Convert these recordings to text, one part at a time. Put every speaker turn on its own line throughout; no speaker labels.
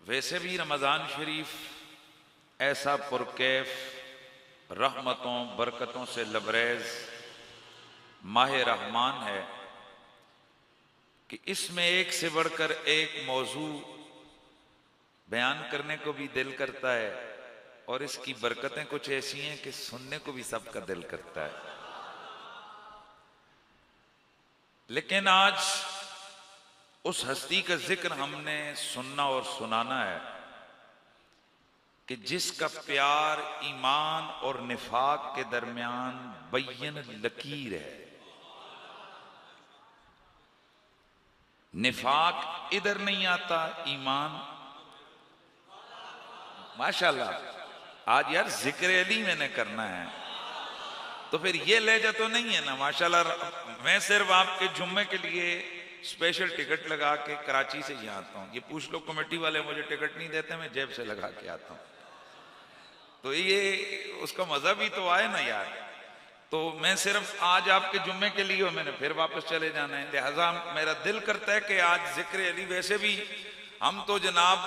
वैसे भी रमज़ान शरीफ ऐसा पुरकैफ रहमतों बरकतों से लबरेज माह रहमान है कि इसमें एक से बढ़कर एक मौजू बयान करने को भी दिल करता है और इसकी बरकतें कुछ ऐसी हैं कि सुनने को भी सबका दिल करता है। लेकिन आज उस हस्ती का जिक्र हमने सुनना और सुनाना है कि जिसका प्यार ईमान और निफाक के दरमियान बैयन लकीर है। निफाक इधर नहीं आता, ईमान माशाल्लाह। आज यार जिक्र अली मैंने करना है तो फिर ये लहजा तो नहीं है ना माशाल्लाह। मैं सिर्फ आपके जुम्मे के लिए स्पेशल टिकट लगा के कराची से यहाँ आता हूँ। ये पूछ लो कमेटी वाले, मुझे टिकट नहीं देते, मैं जेब से लगा के आता हूँ। तो ये उसका मजा भी तो आए ना यार। तो मैं सिर्फ आज आपके जुम्मे के लिए, मैंने फिर वापस चले जाना है, लिहाजा मेरा दिल करता है कि आज जिक्र अली, वैसे भी हम तो जनाब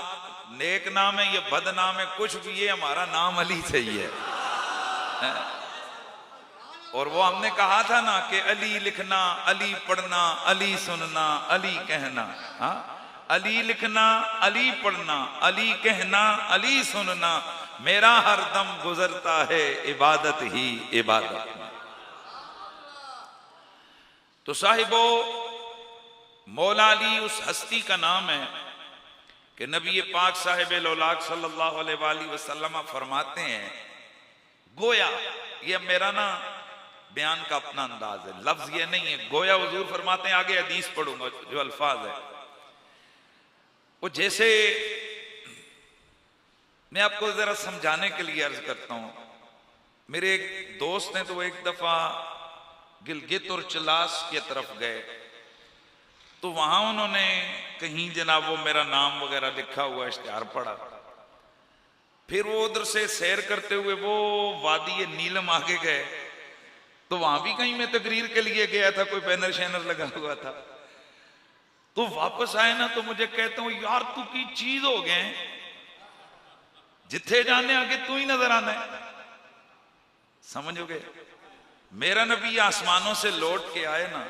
नेक नाम है या बद नाम है कुछ भी, ये हमारा नाम अली सही है। और वो हमने कहा था ना कि अली लिखना, अली पढ़ना, अली सुनना, अली कहना। हाँ, अली लिखना, अली पढ़ना, अली कहना, अली सुनना, मेरा हर दम गुजरता है इबादत ही इबादत में। तो साहिबो, मौला अली उस हस्ती का नाम है कि नबी पाक साहिब लौलाक सल्लल्लाहु अलैहि वसल्लम फरमाते हैं, गोया, ये मेरा ना बयान का अपना अंदाज है, लफ्ज ये नहीं है, गोया हुजूर फरमाते हैं, आगे हदीस पढ़ूंगा जो अल्फाज है वो, जैसे मैं आपको जरा समझाने के लिए अर्ज करता हूं। मेरे एक दोस्त हैं तो वो एक दफा गिलगित और चलास की तरफ गए, तो वहां उन्होंने कहीं जनाब वो मेरा नाम वगैरह लिखा हुआ इश्तिहार पढ़ा। फिर वो उधर से सैर करते हुए वो वादी नीलम आगे गए, तो वहां भी कहीं मैं तकरीर के लिए गया था, कोई बैनर शैनर लगा हुआ था। तो वापस आए ना तो मुझे कहते हो, यार तू की चीज हो गए, जिथे जाने आगे तू ही नजर आना है। समझोगे, मेरा नबी आसमानों से लौट के आए ना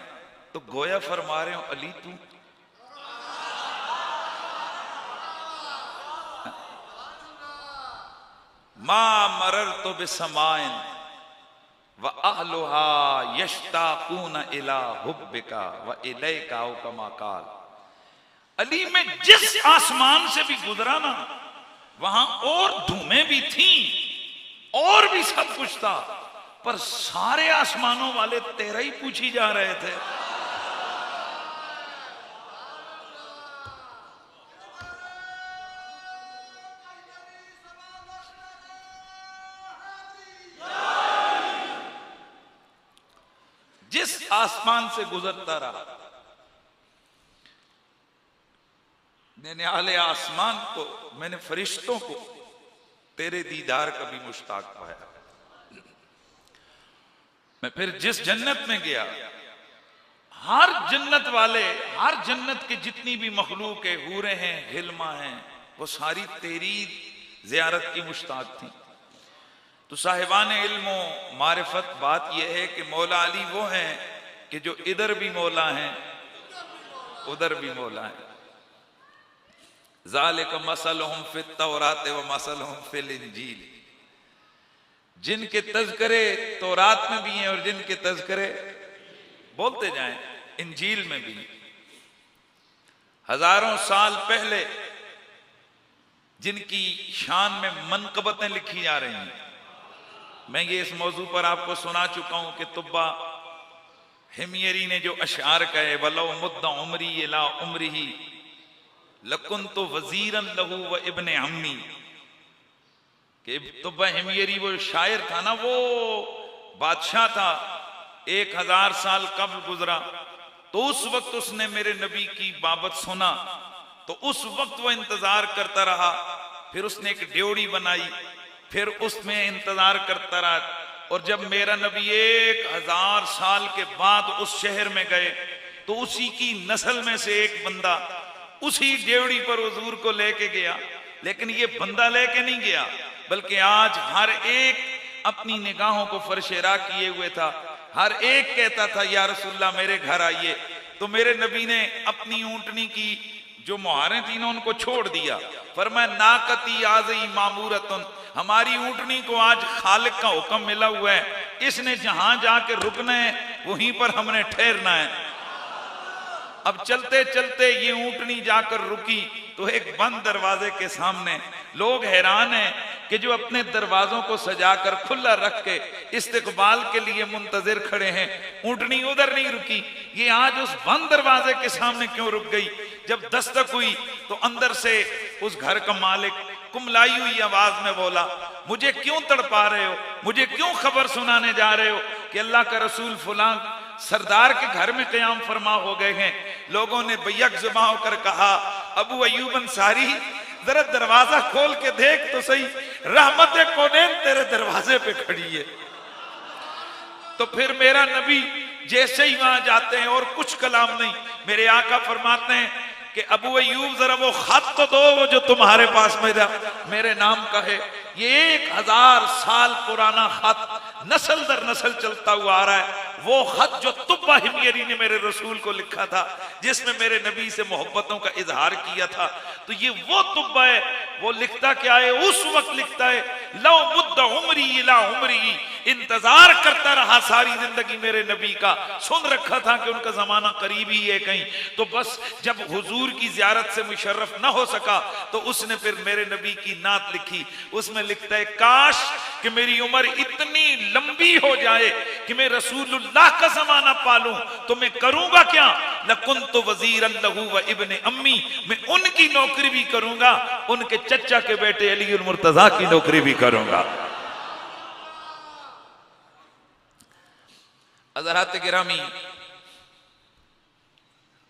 तो गोया फरमा रहे हो, अली तू। मा मरर तो बेसमाइन व अहलुहा यश्ताकून इला हुब्बिका व इलैका कमा काल। अली में जिस आसमान से भी गुजरा ना, वहां और धूमें भी थी और भी सब कुछ था, पर सारे आसमानों वाले तेरा ही पूछी जा रहे थे। जिस आसमान से गुजरता रहा, मैंने आले आसमान को, मैंने फरिश्तों को तेरे दीदार का भी मुश्ताक पाया। मैं फिर जिस जन्नत में गया, हर जन्नत वाले, हर जन्नत के जितनी भी मखलूक है, हूरें हैं, हिल्मा हैं, वो सारी तेरी जियारत की मुश्ताक थी। तो साहिबान इल्म मारिफत, बात यह है कि मौला अली वो हैं कि जो इधर भी मौला हैं उधर भी मौला हैं। ज़ालिका मसलहुम फित तौरात व मसलहुम फिल इंजील। जिनके तज़किरे तौरात में भी हैं और जिनके तज़किरे बोलते जाएं इंजील में भी। हजारों साल पहले जिनकी शान में मनकबतें लिखी जा रही हैं, मैं ये इस मौजू पर आपको सुना चुका हूं कि तुब्बा हिमयरी ने जो अशार कहे, वलो मुद्दा उमरी इला उमरी लकुन्तु वजीरन लहू व इब्ने अम्मी, कि तुब्बा हिमयरी वो शायर था ना, वो बादशाह था, 1000 साल कब्ल गुजरा, तो उस वक्त उसने मेरे नबी की बाबत सुना, तो उस वक्त वो इंतजार करता रहा। फिर उसने एक ड्योड़ी बनाई, फिर उसमें इंतजार करता रहा, और जब मेरा नबी 1000 साल के बाद उस शहर में गए तो उसी की नस्ल में से एक बंदा उसी ड्योड़ी पर हुजूर को लेके गया लेकिन ये बंदा लेके नहीं गया, बल्कि आज हर एक अपनी निगाहों को फरशेरा किए हुए था। हर एक कहता था या रसूलल्लाह मेरे घर आइए। तो मेरे नबी ने अपनी ऊंटनी की जो मुहारें थी ना उनको छोड़ दिया। फरमाया नाकती आज़ी मामूरतुन, हमारी ऊंटनी को आज खालिक का हुक्म मिला हुआ है, इसने जहां जाके रुकना है वहीं पर हमने ठहरना है। अब चलते चलते ये ऊंटनी जाकर रुकी तो एक बंद दरवाजे के सामने लोग हैरान हैं कि जो अपने दरवाजों को सजाकर खुला रख के इस्तकबाल के लिए मुंतजिर खड़े हैं, ऊंटनी उधर नहीं रुकी, ये आज उस बंद दरवाजे के सामने क्यों रुक गई। जब दस्तक हुई तो अंदर से उस घर का मालिक कुमलाई हुई आवाज में बोला, मुझे क्यों तड़पा रहे हो, मुझे क्यों खबर सुनाने जा रहे हो कि अल्लाह का रसूल फलां सरदार के घर में क़याम फरमा हो गए हैं। लोगों ने बैक जुबां होकर कहा, अबू अयूब अंसारी जरा दरवाजा खोल के देख तो सही, रहमत कौनैन तेरे दरवाजे पे खड़ी है। तो फिर मेरा नबी जैसे ही वहां जाते हैं और कुछ कलाम नहीं, मेरे आका फरमाते हैं कि अबू अयूब जरा वो खत तो दो वो जो तुम्हारे पास मेरे नाम का है। ये 1000 साल पुराना खत नस्ल दर नस्ल चलता हुआ आ रहा है। वो खत जो तुब्बा हिमयरी ने मेरे रसूल को लिखा था, जिसमें मेरे नबी से मोहब्बतों का इजहार किया था, तो ये वो तुब्बा है। वो लिखता क्या है, उस वक्त लिखता है, लो मुद्दा उमरी इला उमरी, इंतजार करता रहा सारी जिंदगी मेरे नबी का, सुन रखा था कि उनका जमाना करीब ही है कहीं, तो बस जब हुजूर की जियारत से मुशर्रफ ना हो सका तो उसने फिर मेरे नबी की नात लिखी। उसमें लिखता है, काश कि मेरी उम्र इतनी लंबी हो जाए कि मैं रसूलुल्लाह का जमाना पालूं, तो मैं करूंगा क्या, लकुन्तु वज़ीरन लहू व इब्ने अम्मी, मैं उनकी नौकरी भी करूंगा, उनके चचा के बेटे अली उल मुर्तजा की नौकरी भी करूंगा। हज़रात गिरामी,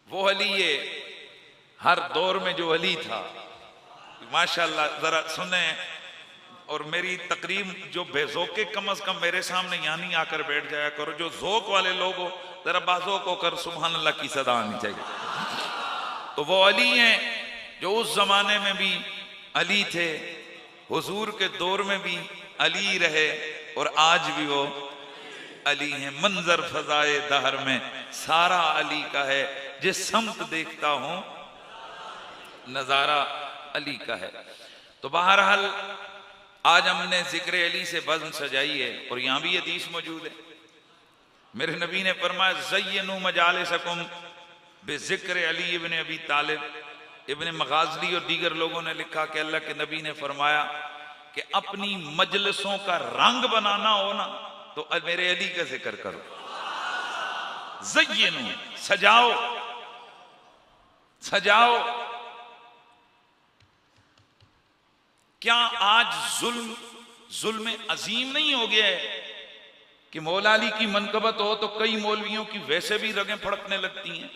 वो अली ये हर दौर में जो अली था माशाअल्लाह, जरा सुने और मेरी तकरीब जो बेजोके कम अज कम मेरे सामने यहाँ नहीं आकर बैठ जाया करो। जो जोक वाले लोग हो जरा बाजोक होकर सुभान अल्लाह की सदा आनी चाहिए। तो वो अली हैं जो उस जमाने में भी अली थे, हुजूर के दौर में भी अली रहे और आज भी वो अली हैं। मंजर फजाए दहर में सारा अली का है, जिस समत देखता हूं नजारा अली का है। तो बहरहाल आज हमने जिक्र अली से बज़्म सजाई है और यहां भी हदीस मौजूद है। मेरे नबी ने फरमाया, ज़य्यनू मजालिसकुम बिज़िक्र अली इब्न अबी तालिब। इब्न मगाज़ली और दीगर लोगों ने लिखा कि अल्लाह के नबी ने फरमाया कि अपनी मजलिसों का रंग बनाना हो ना तो मेरे अली का जिक्र करो। ज़य्यनू, सजाओ सजाओ। क्या आज जुल्म अजीम नहीं हो गया है कि मौला अली की मनकबत हो तो कई मौलवियों की वैसे भी रगें फड़कने लगती हैं।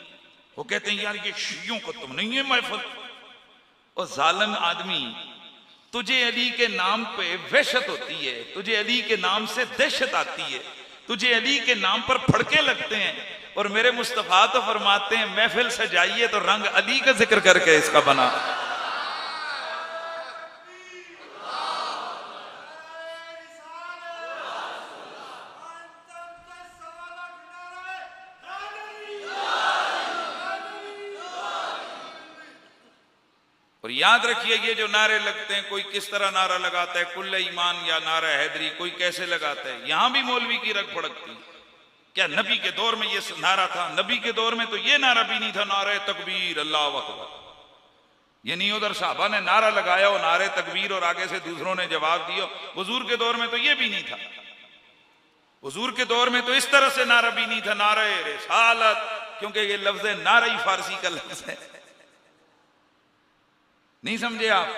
वो कहते हैं यार ये शियों को तुम नहीं है महफिल। और जालिम आदमी, तुझे अली के नाम पे वहशत होती है, तुझे अली के नाम से दहशत आती है, तुझे अली के नाम पर फड़के लगते हैं, और मेरे मुस्तफा तो फरमाते हैं महफिल सजाइए तो रंग अली का जिक्र करके इसका बना। और याद रखिए ये जो नारे लगते हैं, कोई किस तरह नारा लगाता है, कुल्ले ईमान या नारा हैदरी, कोई कैसे लगाता है, यहां भी मौलवी की रग फड़कती। क्या नबी के दौर में ये नारा था? नबी के दौर में तो ये नारा भी नहीं था, नारे तकबीर अल्लाह अकबर। ये नहीं उधर साहबा ने नारा लगाया और नारे तकबीर और आगे से दूसरों ने जवाब दिया। हुजूर के दौर में तो ये भी नहीं था। हुजूर के दौर में तो इस तरह से नारा भी नहीं था, नारे रिसालत, क्योंकि ये लफ्ज नारा ही फारसी का लफ्ज है। नहीं समझे आप?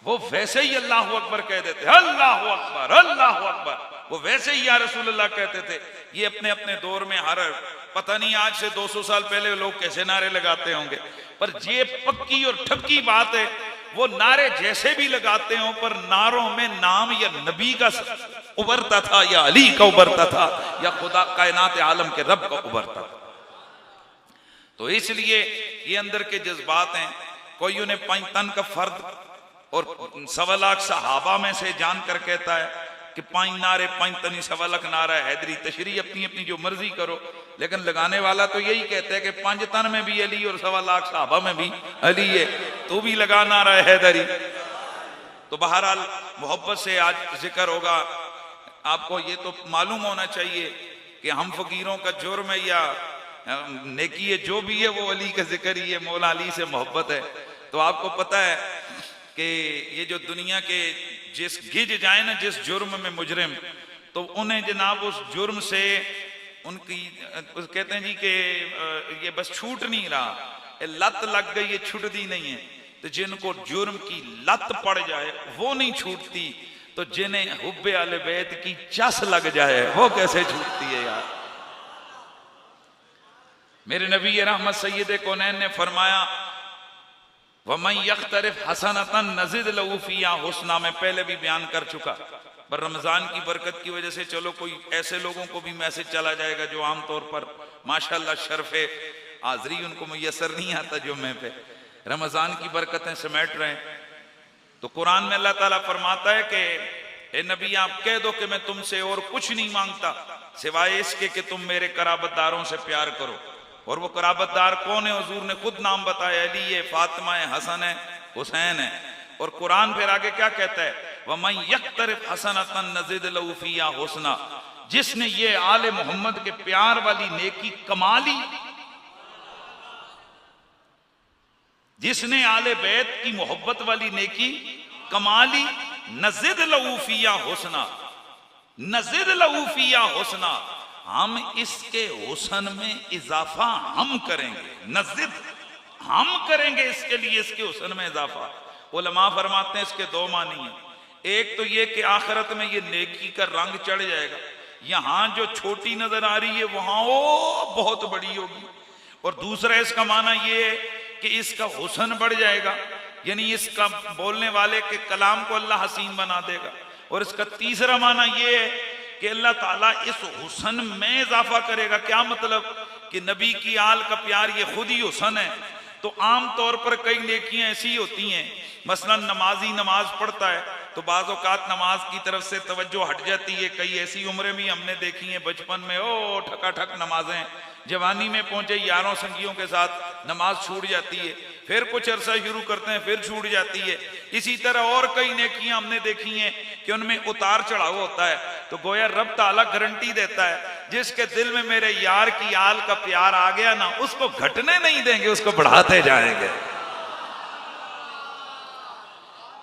वो वैसे ही अल्लाह अकबर कह देते, अल्लाह अकबर अल्लाह अकबर, वो वैसे ही या रसूलुल्लाह कहते थे। ये अपने अपने दौर में हर पता नहीं आज से 200 साल पहले लोग कैसे नारे लगाते होंगे, पर ये पक्की और ठक्की बात है, वो नारे जैसे भी लगाते हो पर नारों में नाम या नबी का उभरता था, या अली का उभरता था, या खुदा कायनात आलम के रब का उभरता था। तो इसलिए ये अंदर के जज्बात हैं। कोई उन्हें 5 तन का फर्द और 1.25 लाख सहाबा में से जानकर कहता है कि 5 नारे 5 तनी 1.25 लाख नारा हैदरी, तशरीह अपनी अपनी जो मर्जी करो, लेकिन लगाने वाला तो यही कहता है कि 5 तन में भी अली और 1.25 लाख सहाबा में भी अली है, तो भी लगा नारा हैदरी। तो बहरहाल मोहब्बत से आज जिक्र होगा। आपको ये तो मालूम होना चाहिए कि हम फकीरों का जुर्म है या नेकी है, जो भी है वो अली का जिक्र ही है, मौला अली से मोहब्बत है। तो आपको पता है कि ये जो दुनिया के जिस गिज जाए ना जिस जुर्म में मुजरिम, तो उन्हें जनाब उस जुर्म से उनकी कहते हैं जी कि ये बस छूट नहीं रहा, लत लग गई, ये छूटती नहीं है। तो जिनको जुर्म की लत पड़ जाए वो नहीं छूटती, तो जिन्हें हुब्बे आले बैत की चस लग जाए वो कैसे छूटती है यार। मेरे नबी रहमत सैयद कौनैन ने फरमाया वमन यख्तरिफ हसनतन नज़िद लहू फ़ीहा हुस्ना, में पहले भी बयान कर चुका। पर रमजान की बरकत की वजह से चलो कोई ऐसे लोगों को भी मैसेज चला जाएगा जो आमतौर पर माशाल्लाह शर्फे हाज़री उनको मुयसर नहीं आता जुम्मे पे, रमजान की बरकतें समेट रहे हैं। तो कुरान में अल्लाह ताला फरमाता है कि ए नबी आप कह दो कि मैं तुमसे और कुछ नहीं मांगता सिवाय इसके कि तुम मेरे कराबतदारों से प्यार करो। और वो कराबतदार कौन है? हुजूर ने खुद नाम बताया, अली है, फातिमा है, हसन है, हुसैन है। और कुरान फिर आगे क्या कहता है? वमन यक्तरिफ हसनतन नज़िद लहू फ़ीहा हुस्ना, जिसने ये आले मोहम्मद के प्यार वाली नेकी कमा ली, जिसने आले बैत की मोहब्बत वाली नेकी कमा ली, नज़िद लहू फ़ीहा हुस्ना, नज़िद लहू फ़ीहा हुस्ना, हम इसके हुस्न में इजाफा हम करेंगे, नज़िद हम करेंगे इसके लिए, इसके हुस्न में इजाफा। उलमा फरमाते हैं इसके 2 मानी हैं। एक तो ये कि आखिरत में ये नेकी का रंग चढ़ जाएगा, यहां जो छोटी नजर आ रही है वहां वो बहुत बड़ी होगी। और दूसरा इसका माना ये है कि इसका हुस्न बढ़ जाएगा, यानी इसका बोलने वाले के कलाम को अल्लाह हसीन बना देगा। और इसका तीसरा माना ये है कि अल्लाह ताला इस हुस्न में इजाफा करेगा। क्या मतलब? कि नबी की आल का प्यार ये खुद ही हुस्न है। तो आम तौर पर कई नेकियां ऐसी होती हैं, मसलन नमाजी नमाज पढ़ता है तो बाज़ औक़ात नमाज की तरफ से तवज्जो हट जाती है। कई ऐसी उम्रें भी हमने देखी हैं बचपन में, ओ ठकाठक नमाजें, जवानी में पहुंचे यारों संगियों के साथ नमाज छूट जाती है, फिर कुछ अरसा शुरू करते हैं फिर छूट जाती है। इसी तरह और कई नेकियां हमने देखी हैं कि उनमें उतार चढ़ाव होता है। तो गोया रब ताला गारंटी देता है जिसके दिल में मेरे यार की आल का प्यार आ गया ना, उसको घटने नहीं देंगे, उसको बढ़ाते जाएंगे।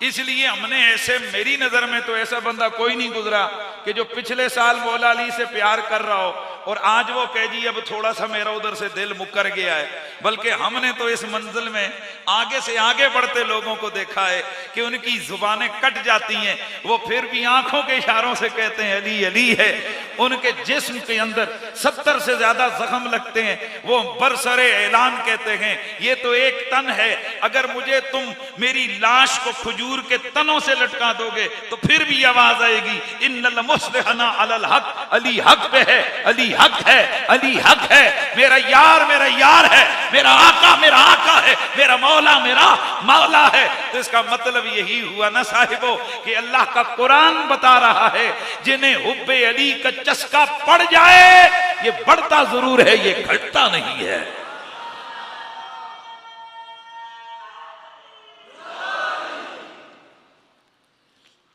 इसलिए हमने ऐसे, मेरी नजर में तो ऐसा बंदा कोई नहीं गुजरा कि जो पिछले साल मौला अली से प्यार कर रहा हो और आज वो कह जी अब थोड़ा सा मेरा उधर से दिल मुकर गया है। बल्कि हमने तो इस मंजिल में आगे से आगे बढ़ते लोगों को देखा है कि उनकी जुबानें कट जाती हैं, वो फिर भी आंखों के इशारों से कहते हैं अली अली है। उनके जिस्म के अंदर 70 से ज्यादा जख्म लगते हैं, वो बरसरे ऐलान कहते हैं ये तो एक तन है, अगर मुझे तुम मेरी लाश को खजूर के तनों से लटका दोगे तो फिर भी आवाज आएगी इन्नल मुस्लिहना अलल हक, अली हक पे है, अली हक है, अली हक है, मेरा यार है, मेरा आका है, मेरा मौला है। तो इसका मतलब यही हुआ ना साहिबो कि अल्लाह का कुरान बता रहा है जिन्हें हुब्बे अली का चस्का पड़ जाए ये बढ़ता जरूर है, ये घटता नहीं है।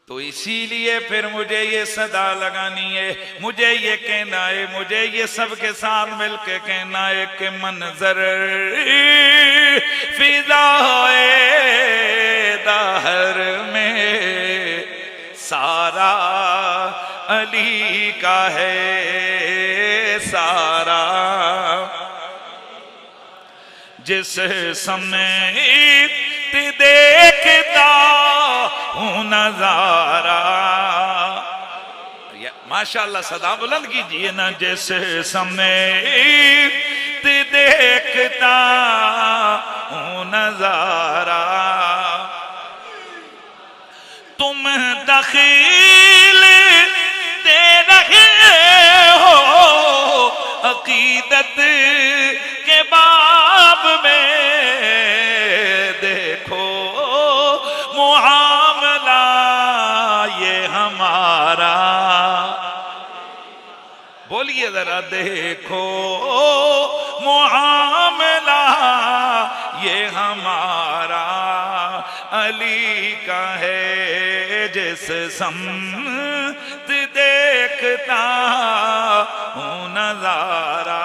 तो इसीलिए फिर मुझे ये सदा लगानी है, मुझे ये कहना है, मुझे ये सबके साथ मिलके कहना है कि मंजर फिदा है दाहर में सारा अली का है सारा, जिस समय देखता हूँ नजारा। माशाल्लाह सदा बुलंद कीजिए ना, जिस समय देखता हूँ नजारा, तुम दखील दे रहे हो अकीदत के बाब में, देखो मुहा बोलिए जरा देखो मुआमला ये हमारा अली का है, जिस समत देखता हूँ नजारा।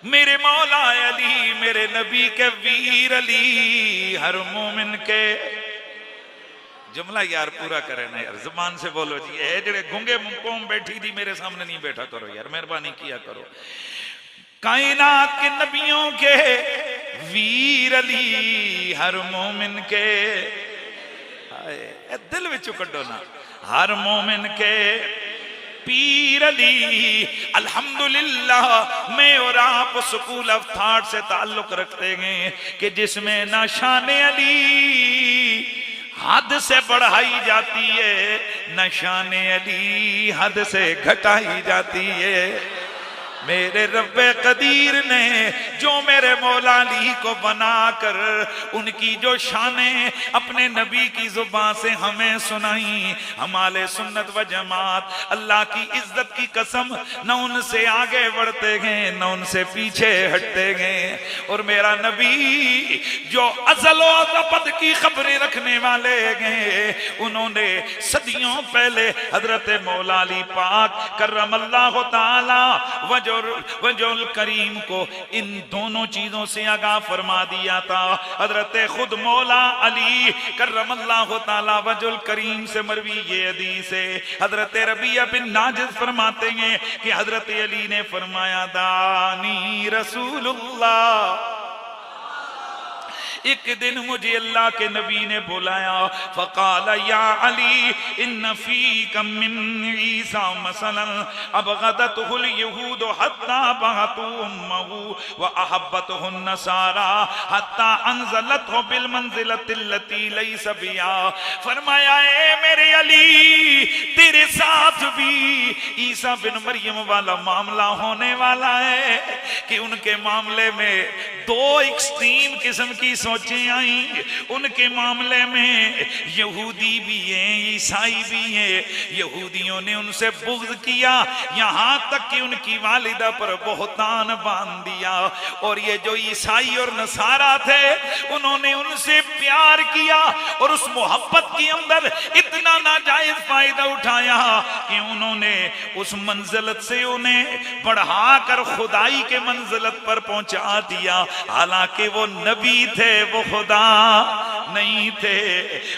मेरे मौला अली, मेरे नबी के वीर अली, हर मोमिन के जुमला यार पूरा करे ना यार, जुबान से बोलो जी। ए जेड़े गूंगे कौम बैठी थी मेरे सामने नहीं बैठा करो यार, मेहरबानी किया करो। कायनात के नबियों के वीर अली, हर मोमिन के दिल विचों कड्डो ना, हर मोमिन के पीर अली। अल्हम्दुलिल्लाह मैं और आप स्कूल ऑफ थॉट से ताल्लुक रखते हैं कि जिसमें ना शान अली हद से बढ़ाई जाती है, न शान अली हद से घटाई जाती है। मेरे रब्बे कदीर ने जो मेरे मौला अली को बनाकर उनकी जो शानें अपने नबी की जुबान से हमें सुनाई, हमारे सुन्नत व जमात अल्लाह की इज्जत की कसम न उनसे आगे बढ़ते गए न उनसे पीछे हटते गए। और मेरा नबी जो अज़ल व अबद की खबरें रखने वाले गए, उन्होंने सदियों पहले हजरत मौला अली पाक करमल्लाहु ताला वजहुल करीम को इन दोनों चीजों से आगाह फरमा दिया था। हजरत खुद मौला अली करमल्लाहु ताला वजहुल करीम से मरवी ये हदीस है, हजरत रबिया बिन नाजिस फरमाते हैं कि हजरत अली ने फरमाया, दानी रसूलुल्लाह, एक दिन मुझे अल्लाह के नबी ने बुलाया, फ़क़ाल या अली इन्न फ़ीक मिन ईसा मसलन अबग़दतहुल यहूद हत्ता बअतू उम्महु व अहब्बतहु नसारा हत्ता अनज़लतहु बिल मंज़िलतिल्लती लैसा बिहा। फरमाया ए मेरे अली, तेरे साथ भी ईसा बिन मरियम वाला मामला होने वाला है कि उनके मामले में दो एक्सट्रीम किस्म की सोचें आई। उनके मामले में यहूदी भी हैं, ईसाई भी हैं। यहूदियों ने उनसे बुग़्ज़ किया, यहाँ तक कि उनकी वालिदा पर बहुतान बांध दिया। और ये जो ईसाई और नसारा थे, उन्होंने उनसे प्यार किया और उस मोहब्बत के अंदर इतना नाजायज फायदा उठाया कि उन्होंने उस मंजिलत से उन्हें बढ़ाकर खुदाई के मंजिलत पर पहुंचा दिया। हालांकि वो नबी थे, वो खुदा नहीं थे।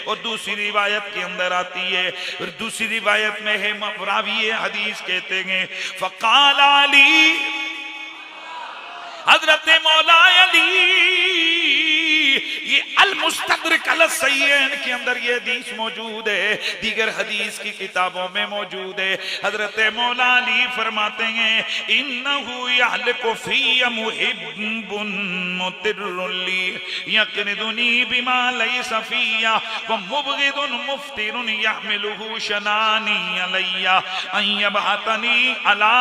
और दूसरी रिवायत के अंदर आती है, और दूसरी रिवायत में है रावी हदीस कहते हैं, फ़क़ाल अली, हजरत मौला अली, ये अल मुस्तदरक अल सय्यन के अंदर ये हदीस मौजूद है, दीगर हदीस की किताबों में मौजूद है। हजरत मौला अली फरमाते हैं, इन्नहु यहलकु फ़िय मुहिब्बुन मुतिर्रुली यक़निदुनी बिमा लैसा फ़िया व मुबग़िदुन मुफ़्तिरुन यहमिलुहु शनानी अलैया अन यबअतनी अला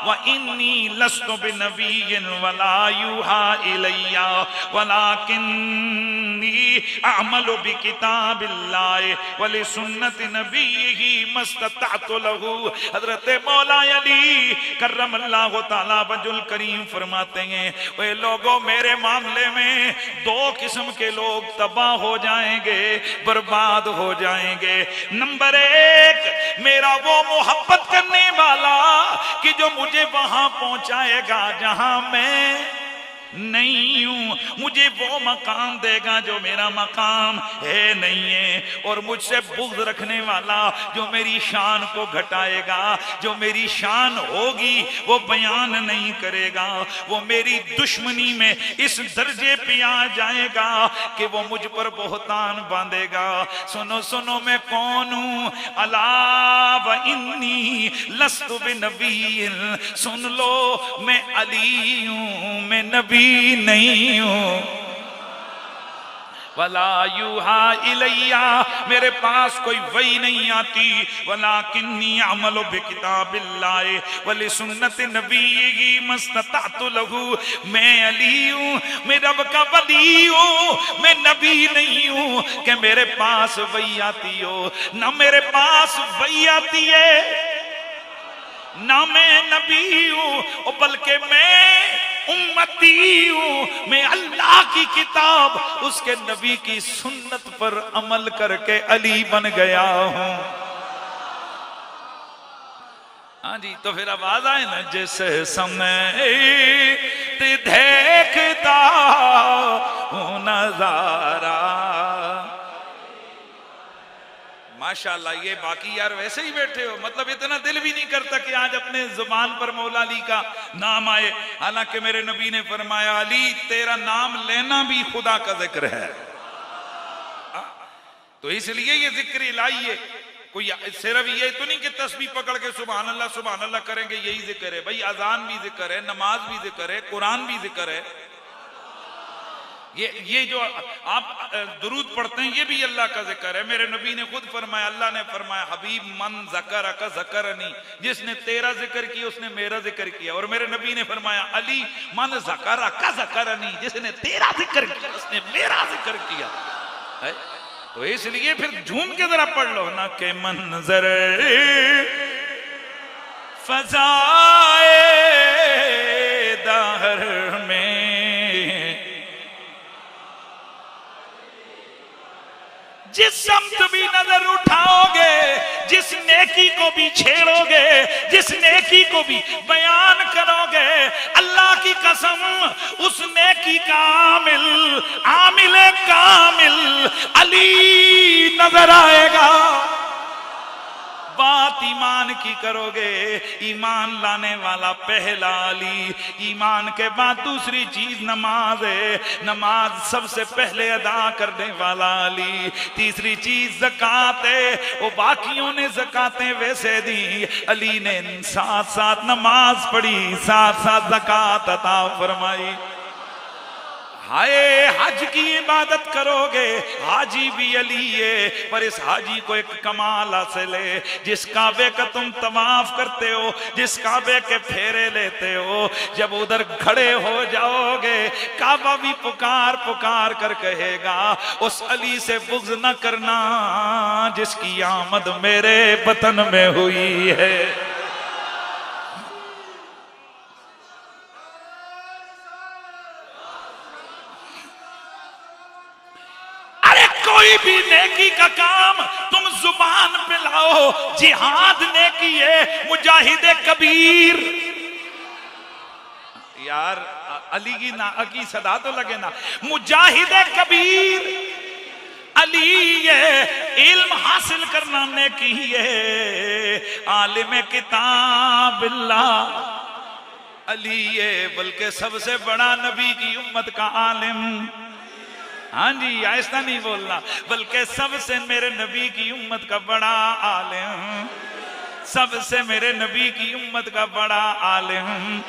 व इन्नी लस्तु बिनबिय्यिन वला युहा इलैया वलाकिन्नी अअमलु बिकिताबिल्लाहि व लिसुन्नति नबिय्यिही मस्ततअतु लहू। हजरत मौला अली करमल्लाहु ताला वजहुल करीम फरमाते हैं, वे लोगों मेरे मामले में दो किस्म के लोग तबाह हो जाएंगे, बर्बाद हो जाएंगे। नंबर एक, मेरा वो मोहब्बत करने वाला कि जो मुझे वहां पहुंचाएगा जहां मैं नहीं हूं, मुझे वो मकाम देगा जो मेरा मकाम है नहीं है। और मुझसे बुग़्ज़ रखने वाला जो मेरी शान को घटाएगा, जो मेरी शान होगी वो बयान नहीं करेगा, वो मेरी दुश्मनी में इस दर्जे पे आ जाएगा कि वो मुझ पर बहुतान बांधेगा। सुनो सुनो मैं कौन हूं, अला व इन्नी लस्तु बिनबीय्यिन, सुन लो मैं अली हूं, मैं नबी नहीं हूं। वला युहा इलैया, मेरे पास कोई वही नहीं आती। वलाकिन्नी अमलु बिकिताबिल्लाहि व लिसुन्नति नबिय्यिही मस्ततअतु लहू, मैं अली हूं, मैं रब का वली हूं, मैं नबी नहीं हूं कि मेरे पास वही आती हो। न मेरे पास वही आती है ना मैं नबी हूं बल्कि मैं उम्मती हूं। मैं अल्लाह की किताब उसके नबी की सुन्नत पर अमल करके अली बन गया हूं। हाँ जी, तो फिर आवाज आए ना, जिस समय ते देखता हूं नजारा। माशाल्लाह, ये बाकी यार वैसे ही बैठे हो, मतलब इतना दिल भी नहीं करता कि आज अपने जुबान पर मौला अली का नाम आए। हालांकि मेरे नबी ने फरमाया, अली तेरा नाम लेना भी खुदा का जिक्र है। तो इसलिए ये जिक्र इलाही है। कोई सिर्फ ये तो नहीं कि तस्बीह पकड़ के सुभान अल्लाह करेंगे यही जिक्र है। भाई अजान भी जिक्र है, नमाज भी जिक्र है, कुरान भी जिक्र है। ये जो आप दुरूद पढ़ते हैं ये भी अल्लाह का जिक्र है। मेरे नबी ने खुद फरमाया, अल्लाह ने फरमाया, हबीब मन ज़कर का ज़करनी, जिसने तेरा जिक्र किया उसने मेरा जिक्र किया। और मेरे नबी ने फरमाया, अली मन ज़कर का ज़करनी, जिसने तेरा जिक्र किया उसने मेरा जिक्र किया है। तो इसलिए फिर झूम के जरा पढ़ लो ना, के मंजर फजाए दहर में जिस समत भी नजर उठाओगे, जिस नेकी को भी छेड़ोगे, जिस नेकी को भी बयान करोगे, अल्लाह की कसम उस नेकी का आमिल कामिल अली नजर आएगा। बात ईमान की करोगे, ईमान लाने वाला पहला अली। ईमान के बाद दूसरी चीज नमाज है, नमाज सबसे पहले अदा करने वाला अली। तीसरी चीज ज़कात है, वो बाकियों ने ज़कातें वैसे दी, अली ने साथ साथ नमाज पढ़ी, साथ साथ ज़कात अता फरमाई। हाय हज की इबादत करोगे, हाजी भी अली है, पर इस हाजी को एक कमाल हासिल है। जिस काबे का तुम तवाफ करते हो, जिस काबे के फेरे लेते हो, जब उधर खड़े हो जाओगे काबा भी पुकार पुकार कर कहेगा, उस अली से बुग़्ज़ न करना जिसकी आमद मेरे वतन में हुई है। कोई भी नेकी का काम तुम जुबान पे लाओ, जिहाद नेकी है, मुजाहिद कबीर। यार अली की सदा तो लगे ना, मुजाहिद कबीर अली है। इल्म हासिल करना नेकी है, आलिम किताबिल्लाह अली है, बल्कि सबसे बड़ा नबी की उम्मत का आलिम। हाँ जी, ऐसा नहीं बोलना, बल्कि सबसे मेरे नबी की उम्मत का बड़ा आलिम, सबसे मेरे नबी की उम्मत का बड़ा आलिम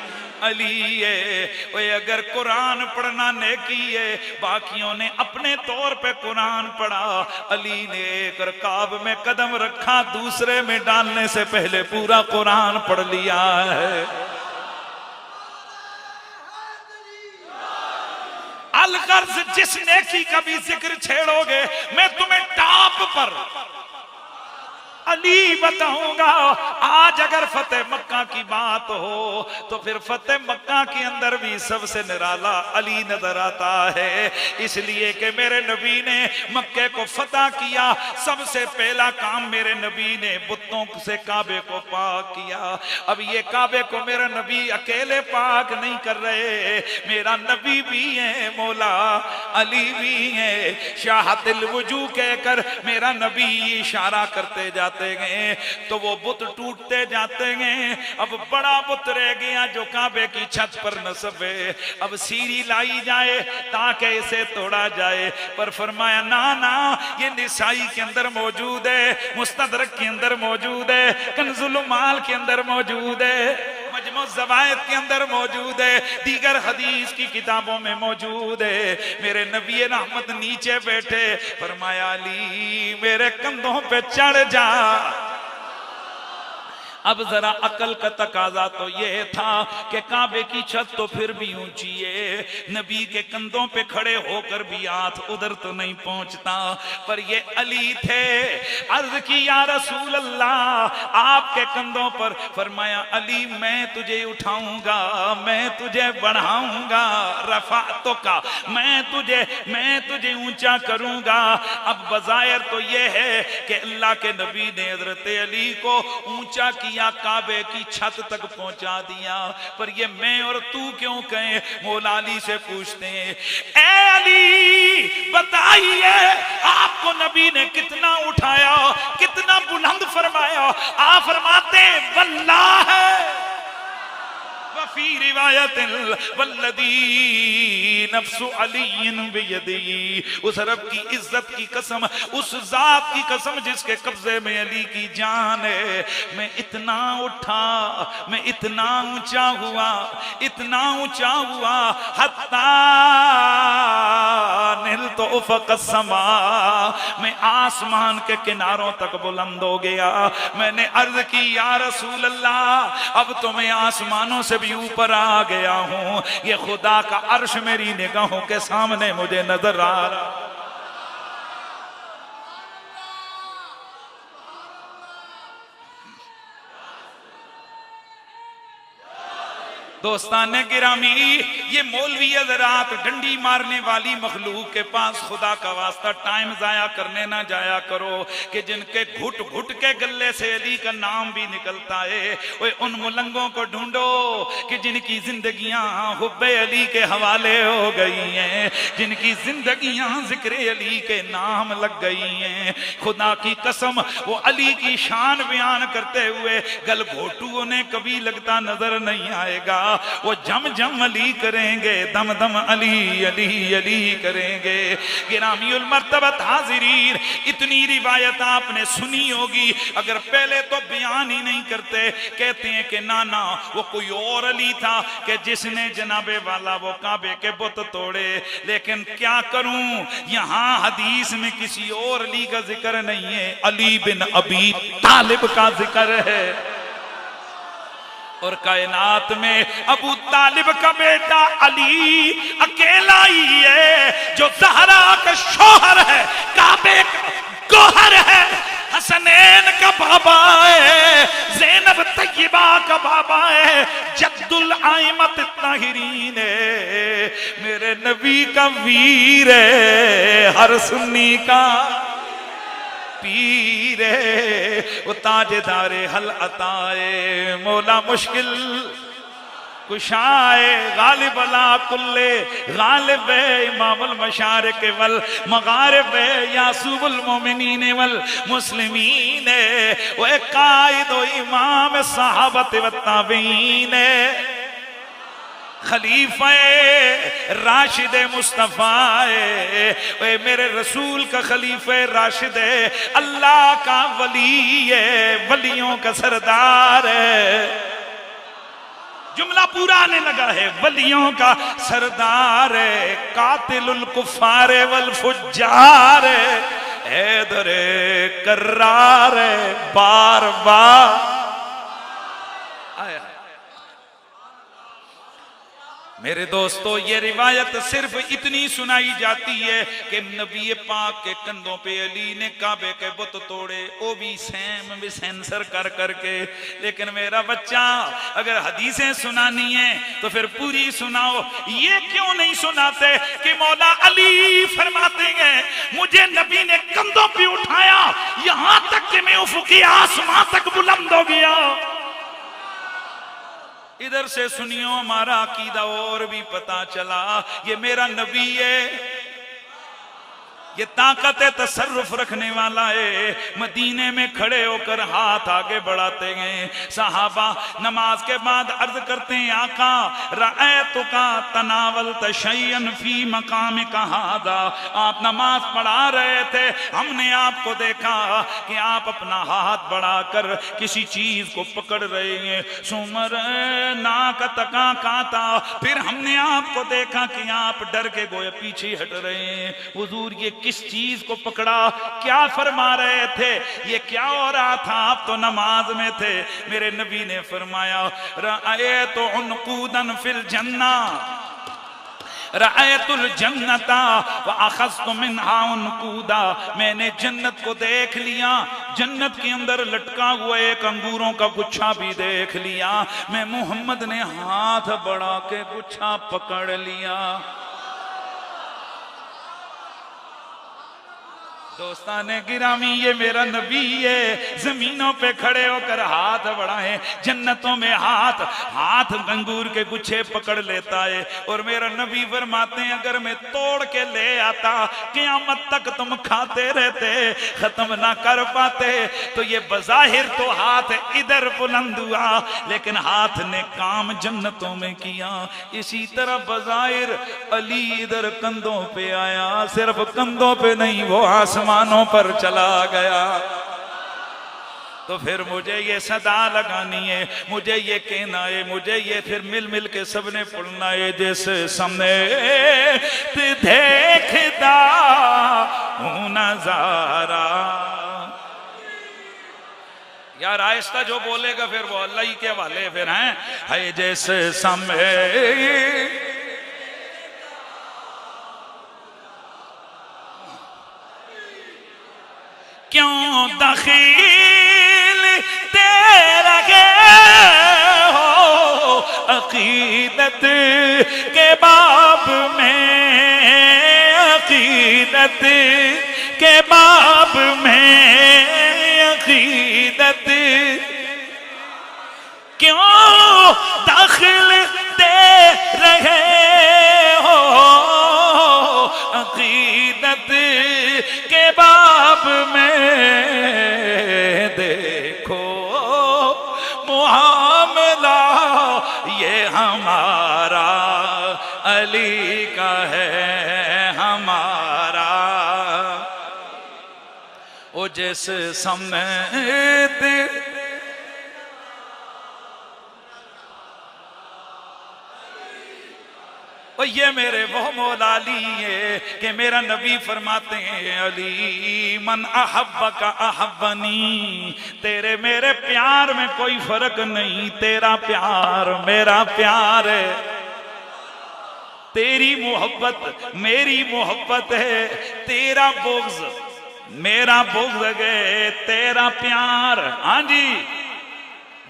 अली है। वो अगर कुरान पढ़ना नेकी है, बाकियों ने अपने तौर पे कुरान पढ़ा, अली ने एक रकाब में कदम रखा, दूसरे में डालने से पहले पूरा कुरान पढ़ लिया है। अलगर्ज जिस नेकी का भी जिक्र छेड़ोगे, मैं तुम्हें टॉप पर अली बताऊंगा। आज अगर फतेह मक्का की बात हो तो फिर फतेह मक्का के अंदर भी सबसे निराला अली नजर आता है, इसलिए कि मेरे नबी ने मक्के को फतह किया। सबसे पहला काम मेरे नबी ने बुतों से काबे को पाक किया। अब ये काबे को मेरा नबी अकेले पाक नहीं कर रहे, मेरा नबी भी है, मौला अली भी है। शाहतिल वजू कहकर मेरा नबी इशारा करते जाते गए तो वो बुत टूटते जाते गए। अब बड़ा बुत रह गया जो काबे की छत पर नस्ब है। अब सीरी लाई जाए ताकि इसे तोड़ा जाए, पर फरमाया ना ना, ये निसाई के अंदर मौजूद है, मुस्तदरक के अंदर मौजूद है, कंजुल माल के अंदर मौजूद है, मजमू ज़वायद के अंदर मौजूद है, दीगर हदीस की किताबों में मौजूद है। मेरे नबी रहमत नीचे बैठे, फरमाया अली मेरे कंधों पे चढ़ जा। अब जरा अकल का तकाजा तो यह था कि काबे की छत तो फिर भी ऊंची है, नबी के कंधों पे खड़े होकर भी हाथ उधर तो नहीं पहुंचता, पर ये अली थे। अर्ज की या रसूल अल्लाह, आपके कंधों पर। फरमाया अली मैं तुझे उठाऊंगा, मैं तुझे बढ़ाऊंगा, रफा तो का मैं तुझे ऊंचा करूंगा। अब बजायर तो ये है कि अल्लाह के नबी ने हजरत अली को ऊंचा किया, काबे की छत तक पहुंचा दिया, पर ये मैं और तू क्यों कहें? मौला अली से पूछते हैं, ए अली बताइए आपको नबी ने कितना उठाया, कितना बुलंद फरमाया? आप फरमाते वल्लाह वफी रिवायत वल्लदी नफ्सु अलीन बियदी, उस रब की इज्जत की कसम, उस जात की कसम जिसके कब्जे में अली की जान है, मैं इतना उठा, मैं इतना ऊंचा हुआ, इतना ऊंचा हुआ, हत्ता निल तो उफक समा, मैं आसमान के किनारों तक बुलंद हो गया। मैंने अर्ज की या रसूल अल्लाह, अब तो मैं आसमानों से भी ऊपर आ गया हूं, ये खुदा का अर्श मेरी निगाहों के सामने मुझे नजर आ रहा। दोस्ताने गिरामी, ये मौलवी हज़रात डंडी मारने वाली मखलूक के पास खुदा का वास्ता टाइम जाया करने ना जाया करो, कि जिनके घुट घुट के गले से अली का नाम भी निकलता है, वो उन मुलंगों को ढूंढो कि जिनकी जिंदगियां हुब्बे अली के हवाले हो गई हैं, जिनकी जिंदगियां जिक्र अली के नाम लग गई हैं। खुदा की कसम, वो अली की शान बयान करते हुए गल घोटू उन्हें कभी लगता नजर नहीं आएगा। वो जम जम अली करेंगे, दम दम अली अली अली करेंगे। गिरामीउल मर्तबत हाजिरीन, इतनी रिवायत आपने सुनी होगी, अगर पहले तो बयान ही नहीं करते। कहते हैं कि नाना वो कोई और अली था कि जिसने जनाबे वाला वो काबे के बुत तोड़े, लेकिन क्या करूं, यहां हदीस में किसी और अली का जिक्र नहीं है, अली बिन अबी तालिब का जिक्र है। और कायनात में अबू तालिब का बेटा अली अकेला ही है जो ज़हरा का शौहर है, काबे का गौहर है, हसनैन का बाबा है, ज़ैनब तय्यबा का बाबा है, जद्दुल आइमत ताहिरीन है, मेरे नबी का वीर है, हर सुन्नी का पीर है, वो ताजदारे हल अताए, मौला मुश्किल कुशाए, गालिब अला कुल्ले गालिब इमामुल मशारिक वल मगारिब यासूबुल मोमिनीन वल मुस्लिमीन, वो कायद व इमाम सहाबत व ताबीन, खलीफे राशिद मुस्तफा है, मेरे रसूल का खलीफे राशिद है, अल्लाह का वली है, वलियों का सरदार है। जुमला पूरा आने लगा है, वलियों का सरदार है, कातिलुल कुफार वल फुज्जार है, दरे कर्रार है, बार बार आया। मेरे दोस्तों, ये रिवायत सिर्फ इतनी सुनाई जाती है कि नबी पाक के कंधों पे अली ने काबे के बुत तोड़े, वो भी सैम भी सेंसर कर करके। लेकिन मेरा बच्चा, अगर हदीसें सुनानी है तो फिर पूरी सुनाओ। ये क्यों नहीं सुनाते कि मौला अली फरमाते हैं, मुझे नबी ने कंधों पे उठाया, यहां तक कि मैं उफ़ुक़ी आसमां तक बुलंद हो गया। इधर से सुनियो, हमारा अकीदा और भी पता चला, ये मेरा नबी है, ये ताकत तसर्रुफ रखने वाला है। मदीने में खड़े होकर हाथ आगे बढ़ाते गए, सहाबा नमाज के बाद अर्ज करते हैं, आका रअयतुका तनावल तशय्यन फी मकाम का हादा, आप नमाज पढ़ा रहे थे, हमने आपको देखा कि आप अपना हाथ बढ़ाकर किसी चीज को पकड़ रहे हैं। सुमर नाक तका काता, फिर हमने आपको देखा कि आप डर के गोया पीछे हट रहे हैं। हुजूर ये किस चीज को पकड़ा, क्या फरमा रहे थे, ये क्या हो रहा था? आप तो नमाज में थे। मेरे नबी ने फरमाया रअयतु उनकूदन फिल जन्ना रअयतुल जन्नता व अखज़तु मिन्हा उनकूदा, मैंने जन्नत को देख लिया, जन्नत के अंदर लटका हुआ एक अंगूरों का गुच्छा भी देख लिया। मैं मोहम्मद ने हाथ बढ़ा के गुच्छा पकड़ लिया। दोस्ताने गिरामी, ये मेरा नबी है, जमीनों पे खड़े होकर हाथ बढ़ाए, जन्नतों में हाथ हाथ अंगूर के गुच्छे पकड़ लेता है। और मेरा नबी फरमाते हैं अगर मैं तोड़ के ले आता, क़यामत तक तुम खाते रहते, खत्म ना कर पाते। तो ये बज़ाहिर तो हाथ इधर बुलंद हुआ, लेकिन हाथ ने काम जन्नतों में किया। इसी तरह बज़ाहिर अली इधर कंधों पे आया, सिर्फ कंधों पे नहीं, वो आसमानों पर चला गया। तो फिर मुझे ये सदा लगानी है, मुझे ये कहना है, मुझे ये फिर मिल मिल के सबने पढ़ना है, जैसे समेत देखता हूं नजारा। यार आहिस्ता जो बोलेगा फिर वो अल्लाह ही के वाले फिर हैं। है जैसे समेत क्यों दखील दे रहे हो अकीदत के बाब में, अकीदत के बाब में, अकीदत क्यों दखल दे रहे हो अकीदत के बाब में। देखो मुआमला ये हमारा अली का है हमारा। ओ जिस समेत ये मेरे वो मौला अली है कि मेरा नबी फरमाते हैं अली मन अहब्ब का अहब्बनी, तेरे मेरे प्यार में कोई फर्क नहीं, तेरा प्यार मेरा प्यार है, तेरी मोहब्बत मेरी मोहब्बत है, तेरा बुग़्ज़ मेरा बुग़्ज़ है, तेरा प्यार हाँ जी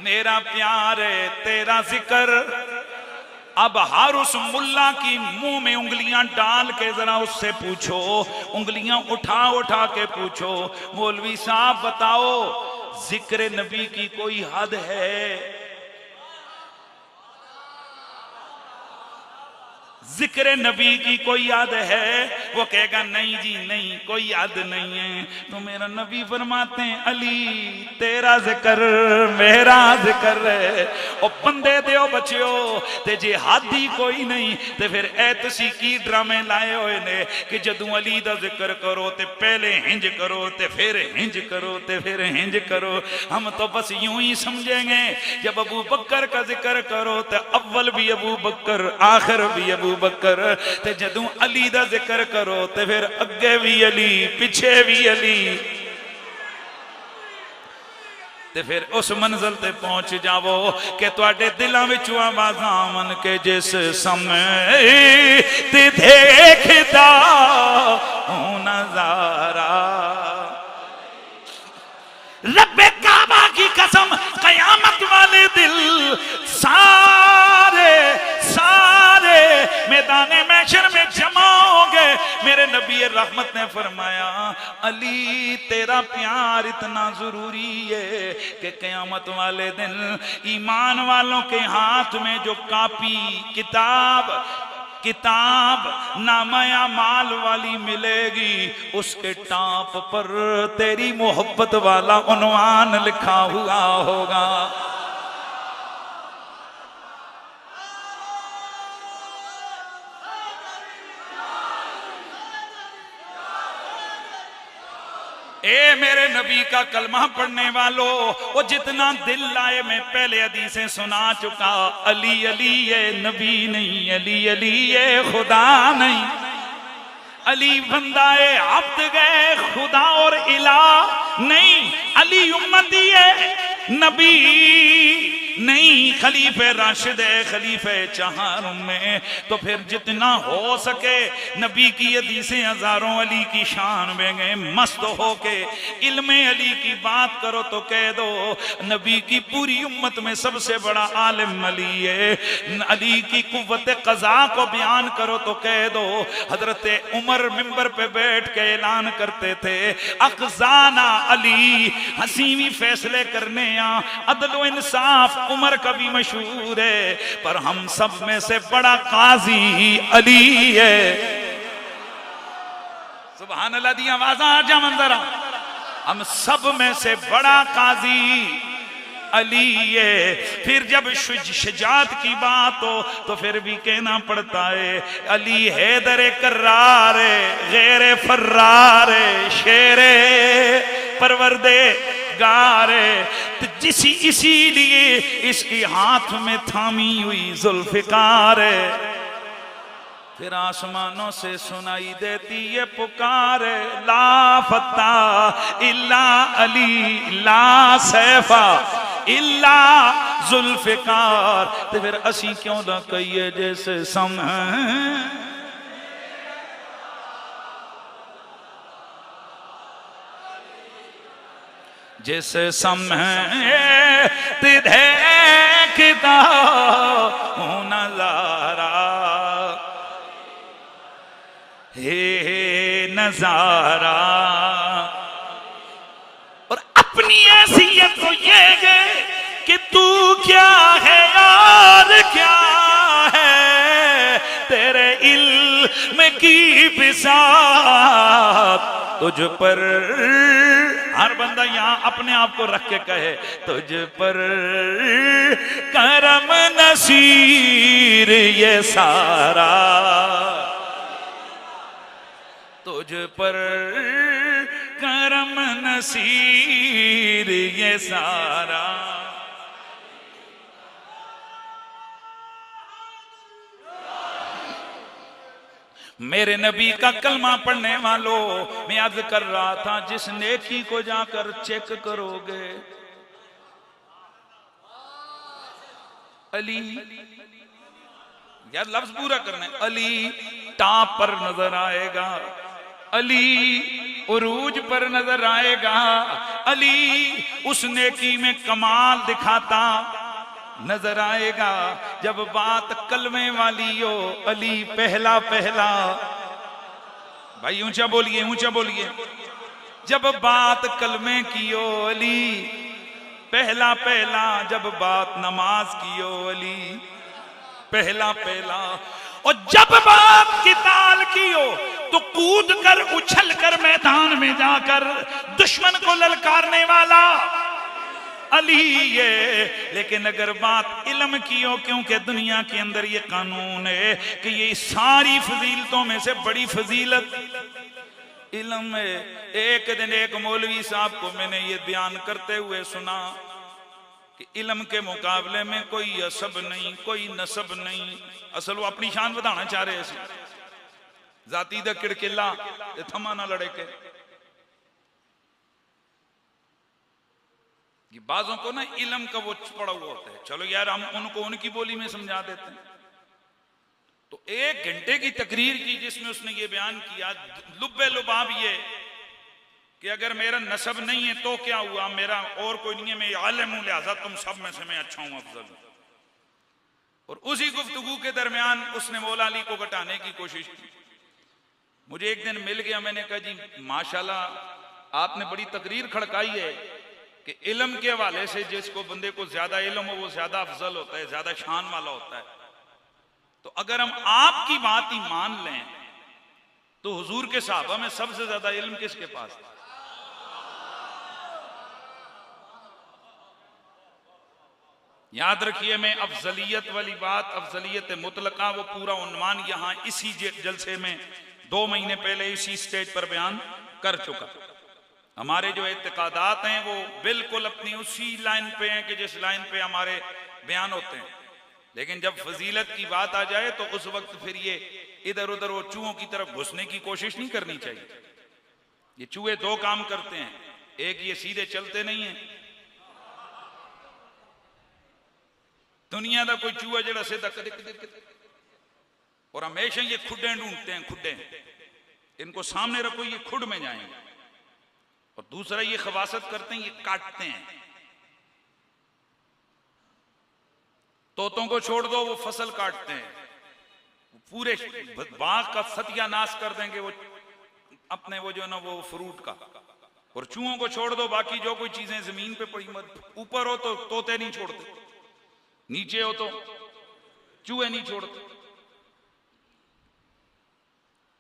मेरा प्यार है, तेरा जिक्र। अब हर उस मुल्ला की मुंह में उंगलियां डाल के जरा उससे पूछो, उंगलियां उठा उठा के पूछो, मौलवी साहब बताओ जिक्र नबी की कोई हद है? जिक्र नबी की कोई याद है? वो कहेगा नहीं जी नहीं कोई याद नहीं है। तो मेरा नबी फरमाते हैं अली तेरा जिक्र मेरा जिक्र है। और बंदे दो बच्चो ते जे हादी कोई नहीं ते फिर ऐतसी की ड्रामे लाए हुए ने कि जदों अली दा जिक्र करो ते पहले हिंज करो ते फिर हिंज करो ते फिर हिंज करो। हम तो बस यूं ही समझेंगे जब अबू बकर का जिक्र करो तो अव्वल भी अबू बकर आखिर भी अबू बकर, ते जदों अली दा जिक्र करो ते फिर अगे भी अली पिछे भी अली, ते फिर उस मंजिल ते पहुंच जावो कि तुहाडे दिलां विचों आवाज़ां आवन के जिस समय ते देखदा हूं नज़ारा। रब्बे काबा की कसम कयामत वाले दिल सारे सारे मैदाने महशर में जमा होंगे। मेरे नबी रहमत ने फरमाया अली तेरा प्यार इतना जरूरी है कि कयामत वाले दिन ईमान वालों के हाथ में जो कापी किताब नामाया माल वाली मिलेगी उसके टाप पर तेरी मोहब्बत वाला उन्वान लिखा हुआ होगा। ए मेरे नबी का कलमा पढ़ने वालों, वो जितना दिल लाए मैं पहले हदीसें सुना चुका। अली अली ये नबी नहीं, अली अली ये खुदा नहीं, अली बंदाए अब्द गए खुदा और इला नहीं, अली उम्मती है नबी नहीं, खलीफे राशिद है, खलीफे चारों में। तो फिर जितना हो सके नबी की हदीसें हजारों अली की शान में गए, मस्त हो के इल्मे अली की बात करो तो कह दो नबी की पूरी उम्मत में सबसे बड़ा आलिम अली है। अली की कुव्वत क़ज़ा को बयान करो तो कह दो हजरत उमर मिंबर पे बैठ के ऐलान करते थे अक़ज़ाना अली, हसीवी फैसले करने या अदल इंसाफ उमर का भी मशहूर है, पर हम सब में से बड़ा काजी अली है। सुभान अल्लाह दी आवाज़ आ जा मंजरा, हम सब में से बड़ा काजी अली है। फिर जब शुजात की बात हो तो फिर भी कहना पड़ता है अली हैदर कर्रार गैर फर्रार शेरे परवरदे गारे, तो इसीलिए इसके हाथ में थामी हुई जुल्फिकार है। फिर आसमानों से सुनाई देती है पुकार, ला फता इल्ला अली ला सैफा इल्ला जुल्फिकार। तो फिर असी क्यों ना कहिए जैसे सम जिस समय देखता हूँ नजारा, हे नजारा। और अपनी हैसियत तो ये है कि तू क्या है यार क्या है, तेरे इल्म की बिसात तुझ पर, हर बंदा यहाँ अपने आप को रख के कहे तुझ पर करम नसीर ये सारा, तुझ पर करम नसीर ये सारा। मेरे नबी का कलमा पढ़ने वालों, मैं अर्ज कर रहा था जिस नेकी को जाकर चेक करोगे अली, यार लफ्ज पूरा करना है, अली टाप पर नजर आएगा, अली उरूज पर नजर आएगा, अली उस नेकी में कमाल दिखाता नजर आएगा। जब बात कलमे वाली हो अली पहला पहला, भाई ऊंचा बोलिए ऊंचा बोलिए, जब बात कलमे की हो अली पहला पहला, जब बात नमाज की हो अली पहला पहला, और जब बात किताल की हो तो कूद कर उछल कर मैदान में जाकर दुश्मन को ललकारने वाला अली ये। लेकिन अगर बात इल्म की हो, क्योंकि दुनिया के अंदर ये कानून है कि ये सारी फजीलतों में से बड़ी फजीलत इल्म है। एक दिन एक मौलवी साहब को मैंने ये बयान करते हुए सुना कि इल्म के मुकाबले में कोई असब नहीं, कोई नसब नहीं। असल वो अपनी शान बढ़ाना चाह रहे थे, जाती दा किड़किला थमा ना लड़े के। कि बाजों को ना इल्म का वो पड़ा हुआ होता है, चलो यार हम उनको उनकी बोली में समझा देते हैं। तो 1 घंटे की तकरीर की जिसमें उसने ये बयान किया लुब्बे लुबाब ये कि अगर मेरा नसब नहीं है तो क्या हुआ, मेरा और कोई नहीं है, मैं आलिम हूं लिहाजा तुम सब में से मैं अच्छा हूं, अफजल हूं। और उसी गुफ्तगू के दरमियान उसने मौला अली को घटाने की कोशिश की। मुझे एक दिन मिल गया, मैंने कहा जी माशाल्लाह आपने बड़ी तकरीर खड़काई है कि इल्म के हवाले से जिसको बंदे को ज्यादा इल्म हो वो ज्यादा अफजल होता है, ज्यादा शान वाला होता है। तो अगर हम आपकी बात ही मान लें तो हुजूर के सहाबा में सबसे ज्यादा इल्म किसके पास था? याद रखिए, मैं अफजलियत वाली बात, अफजलियत मुतलका, वो पूरा उन्वान यहां इसी जलसे में 2 महीने पहले इसी स्टेज पर बयान कर चुका। हमारे जो एतकादात हैं वो बिल्कुल अपनी उसी लाइन पे हैं कि जिस लाइन पे हमारे बयान होते हैं। लेकिन जब फजीलत की बात आ जाए तो उस वक्त फिर ये इधर उधर वो चूहों की तरफ घुसने की कोशिश नहीं करनी चाहिए। ये चूहे दो काम करते हैं, एक ये सीधे चलते नहीं है, दुनिया का कोई चूहा जरा सीधा कदे कदे कदे, और हमेशा ये खुडे ढूंढते हैं, खुडे, इनको सामने रखो ये खुड में जाएंगे। और दूसरा ये खबासत करते हैं, ये काटते हैं। तोतों को छोड़ दो, वो फसल काटते हैं, पूरे बाग का सत्यानाश कर देंगे वो अपने वो जो ना वो फ्रूट का। और चूहों को छोड़ दो, बाकी जो कोई चीजें जमीन पे पड़ी, ऊपर हो तो तोते नहीं छोड़ते, नीचे हो तो चूहे नहीं छोड़ते।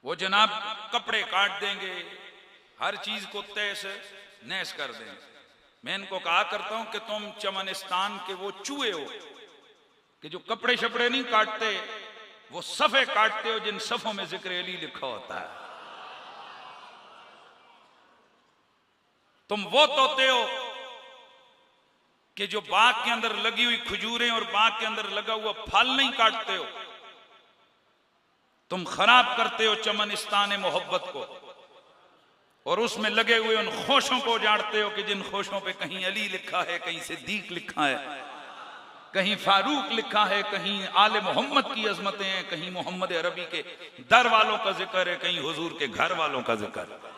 वो जनाब कपड़े काट देंगे, हर चीज को तैस नैस कर देंगे। मैं इनको कहा करता हूं कि तुम चमनिस्तान के वो चूहे हो कि जो कपड़े शपड़े नहीं काटते, वो सफे काटते हो जिन सफों में जिक्र अली लिखा होता है। तुम वो तोते हो कि जो बाग के अंदर लगी हुई खजूरें और बाग के अंदर लगा हुआ फल नहीं काटते हो। तुम खराब करते हो चमनिस्तान मोहब्बत को, और उसमें लगे हुए उन खोशों को उजाड़ते हो कि जिन खोशों पे कहीं अली लिखा है, कहीं सिद्दीक लिखा है, कहीं फारूक लिखा है, कहीं आले मोहम्मद की अजमतें हैं, कहीं मोहम्मद अरबी के दर वालों का जिक्र है, कहीं हुजूर के घर वालों का जिक्र है।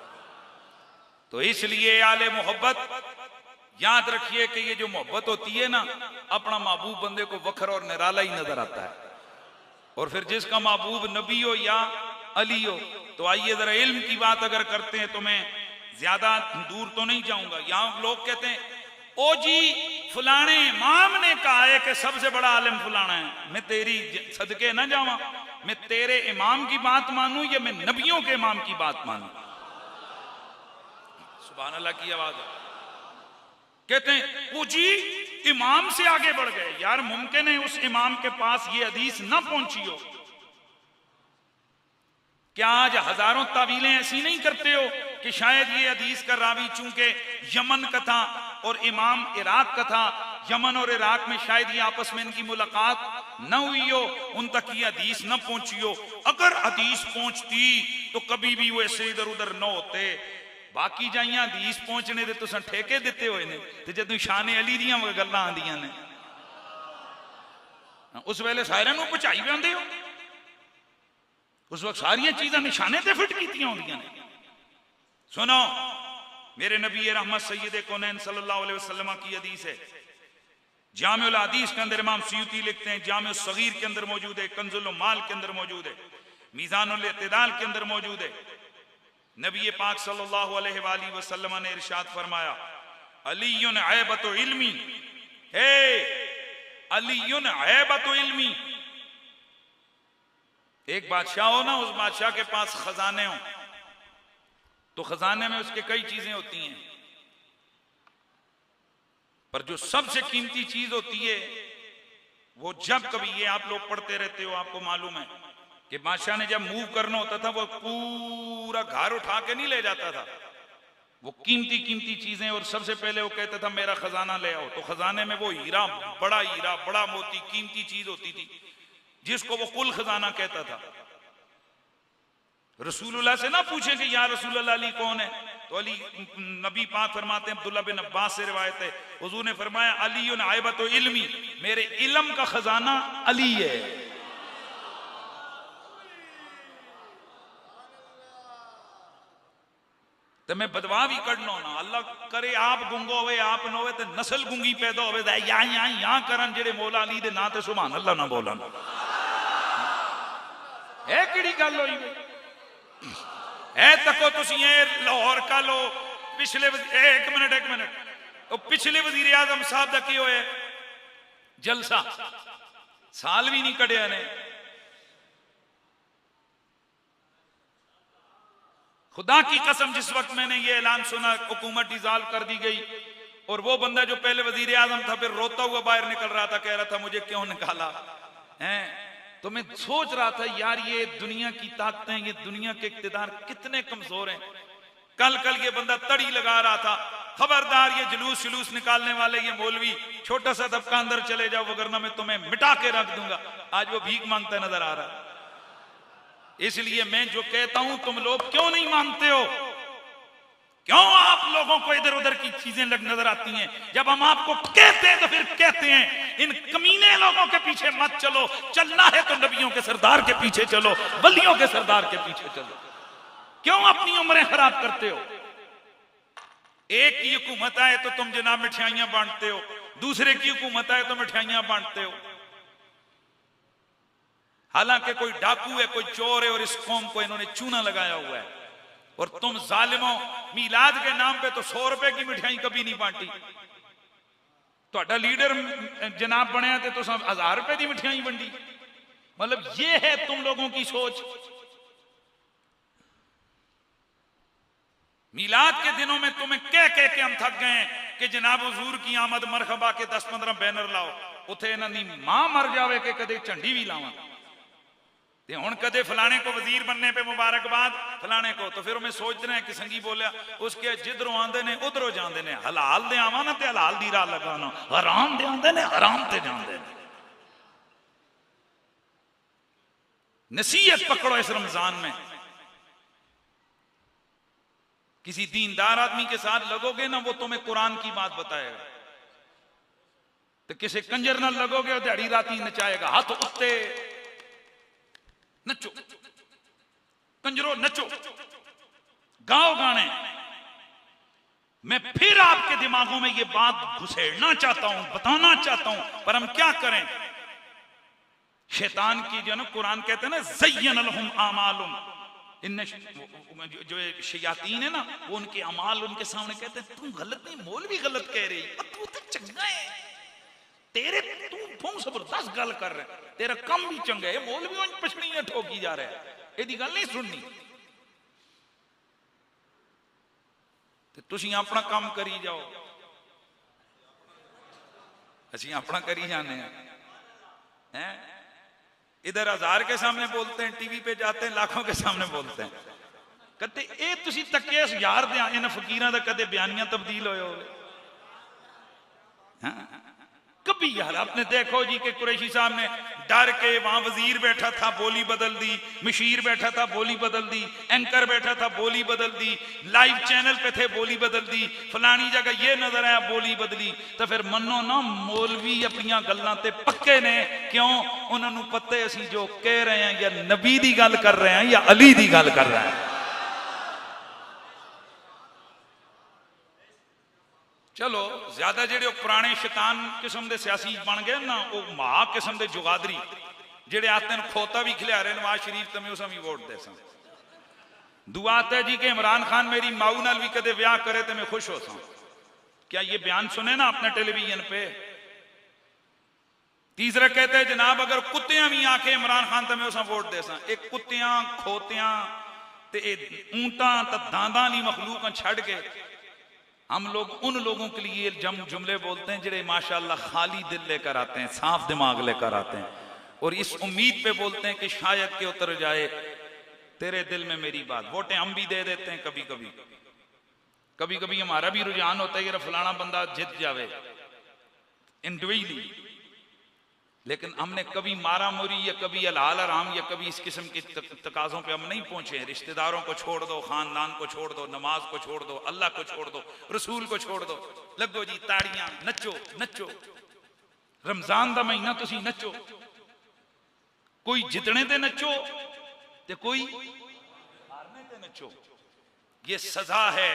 तो इसलिए आले मोहब्बत याद रखिए कि ये जो मोहब्बत होती है ना, अपना महबूब बंदे को वखर और निराला ही नजर आता है। और फिर जिसका महबूब नबी हो या अली हो, तो आइए जरा इल्म की बात अगर करते हैं, तो मैं ज्यादा दूर तो नहीं जाऊंगा। यहां लोग कहते हैं ओ जी फलाने इमाम ने कहा है कि सबसे बड़ा आलिम फलाना है, मैं तेरी सदके ना जावा, मैं तेरे इमाम की बात मानूं या मैं नबियों के इमाम की बात मानूं? सुभान अल्लाह की आवाज है। कहते हैं वो जी इमाम से आगे बढ़ गए। यार मुमकिन है उस इमाम के पास ये हदीस ना पहुंची हो। क्या आज हजारों तावीलें ऐसी नहीं करते हो कि शायद ये हदीस का रावी चूंकि यमन का था और इमाम इराक का था, यमन और इराक में शायद ये आपस में इनकी मुलाकात न हुई हो, उन तक ये हदीस न पहुंची हो। अगर हदीस पहुंचती तो कभी भी वो ऐसे इधर उधर न होते। बाकी जाइया हदीस पहुंचने दे तुसां ठेके दिते हुए ने, ते जदों शान अली दियां गल्लां आंदियां ने, उस वेले सारियां नूं पहुंचाई जांदे हो। उस वक्त सारियां चीज़ां निशाने ते फिट कीतियां होंदियां ने। सुनो, मेरे नबी रहमत सैयद कौनैन सल्लल्लाहु अलैहि वसल्लम की हदीस है, जामिउल हदीस के अंदर इमाम सुयूती लिखते हैं, जामिउल सगीर के अंदर मौजूद है, कंजुल माल के अंदर मौजूद है, मीज़ानुल इत्तिदाल के अंदर मौजूद है। नबी पाक सल्लल्लाहु अलैहि वसल्लम ने इरशाद फरमाया, अलीयुन ऐबतु इल्मी, हे अलीयुन ऐबतु इल्मी। एक बादशाह हो ना, उस बादशाह के पास खजाने हो, तो खजाने में उसके कई चीजें होती हैं, पर जो सबसे कीमती चीज होती है वो जब कभी, ये आप लोग पढ़ते रहते हो, आपको मालूम है कि बादशाह ने जब मूव करना होता था वो पूरा घर उठा के नहीं ले जाता था, वो कीमती कीमती चीजें, और सबसे पहले वो कहता था मेरा खजाना ले आओ। तो खजाने में वो हीरा, बड़ा मोती, कीमती चीज होती थी जिसको वो कुल खजाना कहता था। रसूलुल्लाह से ना पूछे कि या रसूलुल्लाह अली कौन है, तो अली, नबी पाक फरमाते हैं, अब्दुल्लाह बिन अब्बास से रिवायत है, हुजूर ने फरमाया अलीयुन ऐबतु इल्मी, मेरे इल्म का खजाना अली है। तो मैं बदवा भी करना ना, अल्लाह करे आप गुंगो होवे, आप न होवे, तो नस्ल गुंगी पैदा होवे, यहाँ करन जेड़े मौला अली दे नाम ते सुभान अल्लाह ना बोलन। है किहड़ी गल होई है? तको तुसी लाहौर का लो, पिछले एक मिनट वो पिछले वजीर आजम साहब का की होया जलसा, साल भी नहीं कढ़िया ने। खुदा की कसम, जिस वक्त मैंने ये ऐलान सुना हुकूमत डिसॉल्व कर दी गई, और वो बंदा जो पहले वजीर आजम था फिर रोता हुआ बाहर निकल रहा था, कह रहा था मुझे क्यों निकाला है, तो मैं सोच रहा था यार ये दुनिया की ताकतें, ये दुनिया के इक्तिदार कितने कमजोर हैं। कल ये बंदा तड़ी लगा रहा था, खबरदार ये जुलूस निकालने वाले ये मौलवी, छोटा सा दबका अंदर चले जाओ वरना मैं तुम्हें मिटा के रख दूंगा। आज वो भीख मांगता नजर आ रहा इसलिए मैं जो कहता हूं तुम लोग क्यों नहीं मानते हो? क्यों आप लोगों को इधर उधर की चीजें नजर आती हैं? जब हम आपको कहते हैं तो फिर कहते हैं इन कमीने लोगों के पीछे मत चलो, चलना है तो नबियों के सरदार के पीछे चलो, वलियों के सरदार के पीछे चलो। क्यों अपनी उम्रें खराब करते हो? एक की हुकूमत आए तो तुम जनाब मिठाइयां बांटते हो, दूसरे की हुकूमत आए तो मिठाइयां बांटते हो। हालांकि कोई डाकू है, कोई चोर है और इस कौम को इन्होंने चूना लगाया हुआ है, और तुम जालिमों मीलाद के नाम पे तो 100 रुपए की मिठाई कभी नहीं बांटी। तो लीडर जनाब बनया तो 1000 रुपए की मिठाई बंटी। मतलब ये है तुम लोगों की सोच। मीलाद के दिनों में तुम्हें कह कह के हम थक गए कि जनाब हुजूर की आमद मरहबा के 10-15 बैनर लाओ, उथे इन्हां दी मां मर जावे कि कदे झंडी भी लावां, ते हुण कदे फलाने को वजीर बनने पे मुबारकबाद फलाने को। तो फिर मैं सोच रहे हैं कि संगी बोलिया उसके जिधरों आंदे ने उधरों जांदे ने, हलाल दे आवां ना ते हलाल दी राह लगाना, हराम दे आंदे ने हराम ते जांदे ने। नसीहत पकड़ो इस रमजान में। किसी दीनदार आदमी के साथ लगोगे ना, वो तुम्हें कुरान की बात बताएगा। तो किसी कंजर ना लगोगे और दिहाड़ी राती नचाएगा, हाथ उत्ते नचो कंजरो नचो, गाओ गाने। मैं फिर आपके दिमागों में ये बात घुसेड़ना चाहता हूं, बताना चाहता हूं, पर हम क्या करें? शैतान की जो ना कुरान कहते हैं ना ज़य्यन लहुम आमालुम, इन जो शयातीन है ना वो उनके अमाल उनके सामने कहते हैं तुम गलत नहीं, मौलवी गलत कह रही, तू तो चंगा है, तेरे तू बहुत जबरदस्त गल कर रहा है, तेरा कम भी चंगा है, मौलवी पछड़ियां ठोकी जा रहा है, यदि गल नहीं सुननी। तो तुसी अपना काम करी जाओ, असी अपना करी जाने हैं। इधर 1000 के सामने बोलते हैं, टीवी पे जाते हैं लाखों के सामने बोलते हैं। कदे ये तुसी तके इस यार दे इन फकीरां दा कदे बयानियां तब्दील होए हो? हाँ कभी यार आपने देखो जी कि कुरैशी साहब ने डर के वहां वजीर बैठा था बोली बदल दी, मशीर बैठा था बोली बदल दी, एंकर बैठा था बोली बदल दी, लाइव चैनल पे थे बोली बदल दी, फलानी जगह ये नजर आया बोली बदली। तो फिर मनो ना मौलवी अपनी गल्लां ते पक्के ने, क्यों? उन्होंने पता है असीं जो कह रहे हैं या नबी दी गल कर रहे हैं या अली दी गल कर रहे हैं। चलो ज्यादा जेडे पुराने शैतान किस्म के सियासी बन गए ना, वो महा किस्म के जुगादरी जेडे आते हैं खोता भी खिला रहे नवाज शरीफ तमें उस वोट दे सा। दुआ है जी कि इमरान खान मेरी माऊ नाल भी कदे ब्याह करे तो मैं खुश हो सा। क्या ये बयान सुने ना अपने टेलीविजन पे? तीसरा कहते हैं जनाब अगर कुत्तियां भी आके इमरान खान तमें उस वोट दे सा। एक कुत्तियां खोतियां ऊंटा दांदा नी मखलूक छड़ के हम लोग उन लोगों के लिए जुमले बोलते हैं जिन्हें माशाल्लाह खाली दिल लेकर आते हैं, साफ दिमाग लेकर आते हैं, और इस उम्मीद पे बोलते हैं कि शायद के उतर जाए तेरे दिल में मेरी बात। वोटें हम भी दे देते हैं कभी कभी, कभी कभी हमारा भी रुझान होता है कि फलाना बंदा जीत जावे इंडिविजुअली, लेकिन हमने कभी मारा मोरी या कभी अलाल आराम या कभी इस किस्म के तकाजों पे हम नहीं पहुंचे। रिश्तेदारों को छोड़ दो, खानदान को छोड़ दो, नमाज को छोड़ दो, अल्लाह को छोड़ दो, रसूल को छोड़ दो, लगो जी ताड़ियां नचो नचो। रमजान का महीना तुसी नचो, कोई जितने ते नचो ते कोई हारने ते नचो। ये सजा है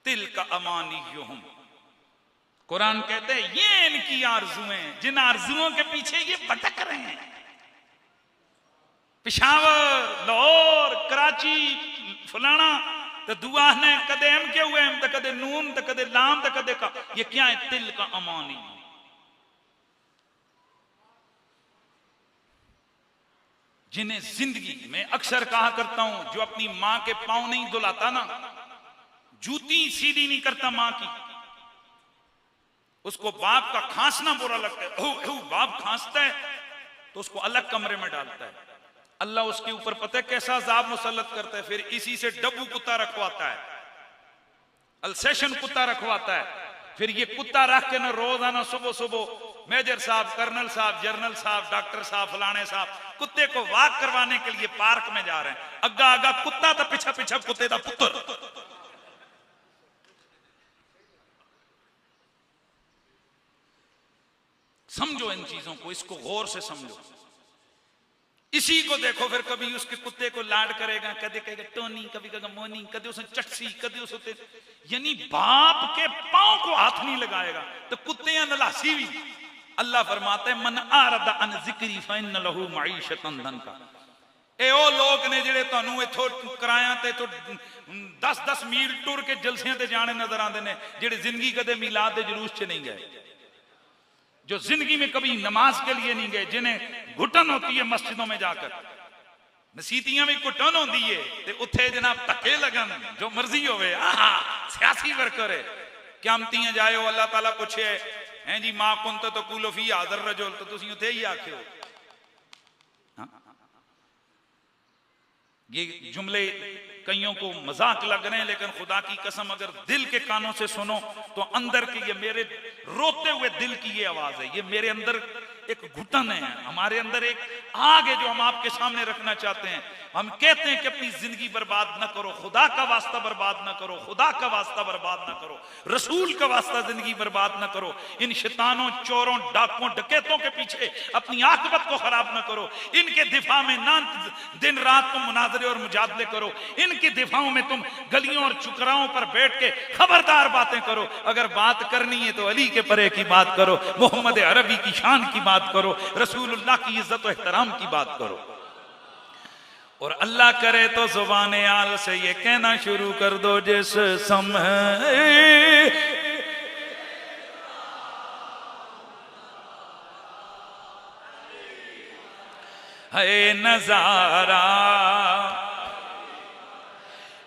तिल का अमानियुहुम। कुरान कहते हैं ये इनकी आरजुएं, जिन आरजुओं के पीछे ये भटक रहे हैं। पिशावर, लाहौर, कराची, फलाना, तो दुआ ने कदे एम के हुए तो कदे नून तो कदे लाम तो कदे का। ये क्या है? तिल का अमानी। जिन्हें जिंदगी में अक्सर कहा करता हूं, जो अपनी मां के पांव नहीं धुलाता ना, जूती सीधी नहीं करता मां की, उसको बाप का खांसना बुरा लगता है। बाप खांसता है तो उसको अलग कमरे में डालता है। अल्लाह उसके ऊपर पता है कैसा अज़ाब मुसल्लत करता है। फिर इसी से डब्बू कुत्ता रखवाता है, अल्सेशन कुत्ता रखवाता है। फिर ये कुत्ता रख के ना रोजाना सुबह सुबह मेजर साहब, कर्नल साहब, जनरल साहब, डॉक्टर साहब, फलाने साहब कुत्ते को वॉक करवाने के लिए पार्क में जा रहे हैं, अग्गा अग्गा कुत्ता तो पीछा पीछा कुत्ते का पुत्र। समझो इन चीजों को, इसको गौर से समझो। इसी को देखो फिर कभी उसके कुत्ते को लाड करेगा, कभी कहेगा टोनी, कभी कहेगा मोनी, कभी उसे चटसी, कभी उसे, यानी बाप के पांव को हाथ नहीं लगाएगा तो कुत्ते नलासी भी। अल्लाह फरमाते मन आरदा अन जिक्री फइन्न लहू मईशतन दनका। ए ओ लोग ने जेड़े तुहानू इथों किराया ते तो 10-10 मील टुर के जलसियां ते जाने नजर आते हैं, जेड़े जिंदगी कदे मिलाद दे जुलूस च नहीं गए, जो जिंदगी में कभी नमाज के लिए नहीं गए, जिन्हें घुटन होती है मस्जिदों में जाकर, मसीतियां में घुटन होती है ते उत्थे जनाब धक्के लगन, जो मर्जी होवे, आहा सियासी वर्कर है, क्यामतियां जाओ अल्लाह ताला पूछे हैं जी मां कुंत तो कुलो फी हाज़र रजुल, तो तुसीं उत्थे ही आखियो। ये जुमले कईयों को मजाक लग रहे हैं, लेकिन खुदा की कसम अगर दिल के कानों से सुनो तो अंदर की, ये मेरे रोते हुए दिल की ये आवाज है, ये मेरे अंदर एक घुटन है, हमारे अंदर एक आग है जो हम आपके सामने रखना चाहते हैं। हम कहते हैं कि अपनी जिंदगी बर्बाद ना करो, खुदा का वास्ता बर्बाद ना करो, खुदा का वास्ता बर्बाद ना करो, रसूल का वास्ता जिंदगी बर्बाद ना करो, इन शैतानों, चोरों, डाकुओं, डकैतों के पीछे अपनी आकबत को खराब ना करो, इनके दिफा में ना दिन रात तुम मुनाजरे और मुजादले करो, इनके दिफाओं में तुम गलियों और चुकराओं पर बैठ के खबरदार बातें करो। अगर बात करनी है तो अली के परे की बात करो, मोहम्मद अरबी की शान की बात करो, रसूलुल्लाह की इज्जत और एहतराम की बात करो। और अल्लाह करे तो जुबाने आल से ये कहना शुरू कर दो जिस समय है नजारा,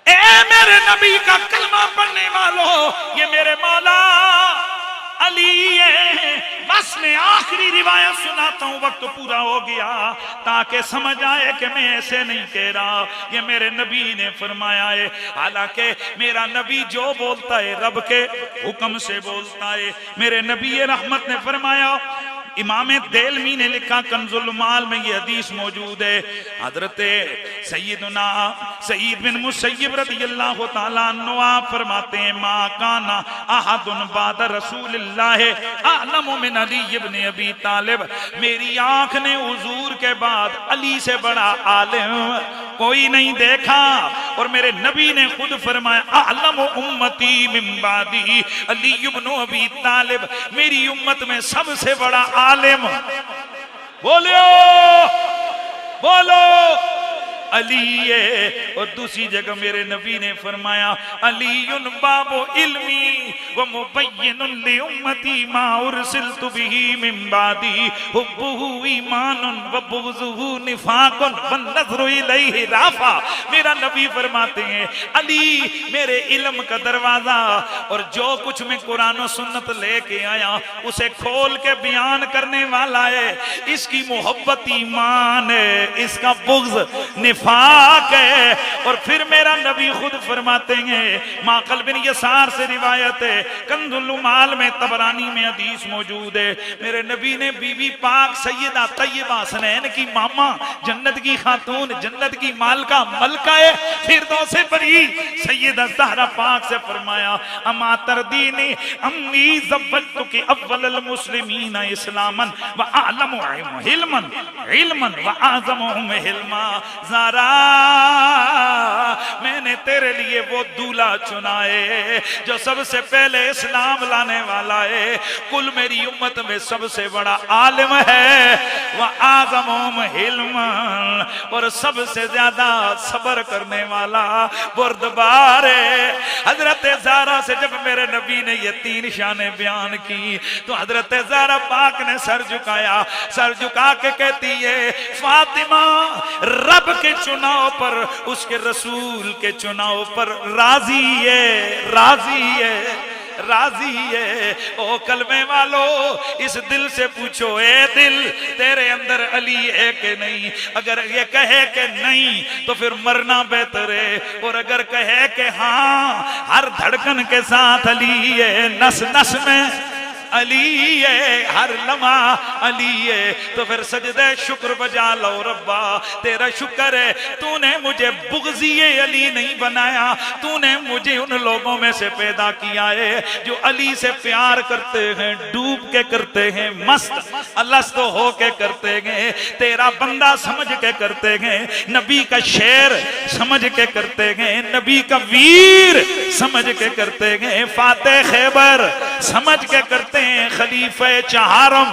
ए मेरे नबी का कलमा पढ़ने वालों, ये मेरे मौला अली है। बस मैं आखिरी रिवायत सुनाता हूं, वक्त पूरा हो गया, ताकि समझ आए कि मैं ऐसे नहीं कह रहा, ये मेरे नबी ने फरमाया है। हालांकि मेरा नबी जो बोलता है रब के हुक्म से बोलता है। मेरे नबी रहमत ने फरमाया, इमाम देलमी ने लिखा कंजुल माल में ये हदीस मौजूद है, हजरत सैयदना सईद बिन मुसय्यब रज़ियल्लाहु ताला अन्हु फरमाते हैं, मा काना अहदुन बाद रसूलिल्लाह अअलमु मिन अली इब्न अबी तालिब। मेरी आंख ने हुजूर के बाद अली से बड़ा आलिम कोई नहीं देखा। और मेरे नबी ने खुद फरमाया, अअलमु उम्मती मिन बादी अली इब्न अबी तालिब। मेरी उम्मत में सबसे बड़ा आलिम, बोलो बोलो, अली है। और दूसरी जगह मेरे नबी ने फरमाया, अलीयुन बाबो इल्मी व मुबय्यिनुन लि उम्मती मा उरसिलतु बिही मिन बादी हुब्बुहु ईमानुन व बुग़्ज़ुहु निफाकुन व नज़्रु इलैहि राफ़ा। मेरा नबी फरमाते हैं, अली मेरे इल्म का दरवाजा, और जो कुछ मैं कुरान और सुन्नत लेके आया उसे खोल के बयान करने वाला है। इसकी मोहब्बत ईमान है, इसका बुग़्ज़ निफाक है। और फिर मेरा नबी खुद फरमाते हैं, माक़ल बिन यसार से रिवायत है, कंजुल माल में तबरानी में हदीस मौजूद है, मेरे नबी ने बीबी पाक सैयदा तय्यबा हसनैन की मामा, जन्नत की खातून, जन्नत की मालका, मलकाए फिरदौस बरी सैयदा ज़हरा पाक से फरमाया, अमा तरदीनी अम्मी ज़व्वजतुकी अव्वलल मुस्लिमीन इस्लामन व अअलमु हिल्मन इल्मन व अअज़मुहुम हिल्मा। ज़ारा मैंने तेरे लिए वो दूल्हा चुना है जो सबसे पहले इस्लाम लाने वाला है, कुल मेरी उम्मत में सबसे बड़ा आलिम है, वह आज़मुहुम हिल्मन, और सबसे ज्यादा सब्र करने वाला बुर्दबार है। हजरत ज़ारा से जब मेरे नबी ने ये 3 शानें बयान की तो हजरत ज़ारा पाक ने सर झुकाया, सर झुका के कहती है, फातिमा रब के चुनाव पर, उसके रसूल के चुनाव पर राजी है, राजी है, राजी है। ओ कलमे वालो, इस दिल से पूछो, ए दिल तेरे अंदर अली है कि नहीं? अगर ये कहे कि नहीं तो फिर मरना बेहतर है, और अगर कहे कि हाँ, हर धड़कन के साथ अली है, नस नस में अली है, हर लम्हा अली है। तो फिर सजदे शुक्र बजा लो रब्बा, तेरा शुक्र है तूने मुझे बुग़्ज़ी अली नहीं बनाया, तूने मुझे उन लोगों में से पैदा किया है जो अली से प्यार करते हैं, डूब के करते हैं, मस्त अलस्त हो के करते हैं, तेरा बंदा समझ के करते हैं, नबी का शेर समझ के करते हैं, नबी का वीर समझ के करते हैं, फाते खैबर समझ के करते हैं, खलीफे चहारम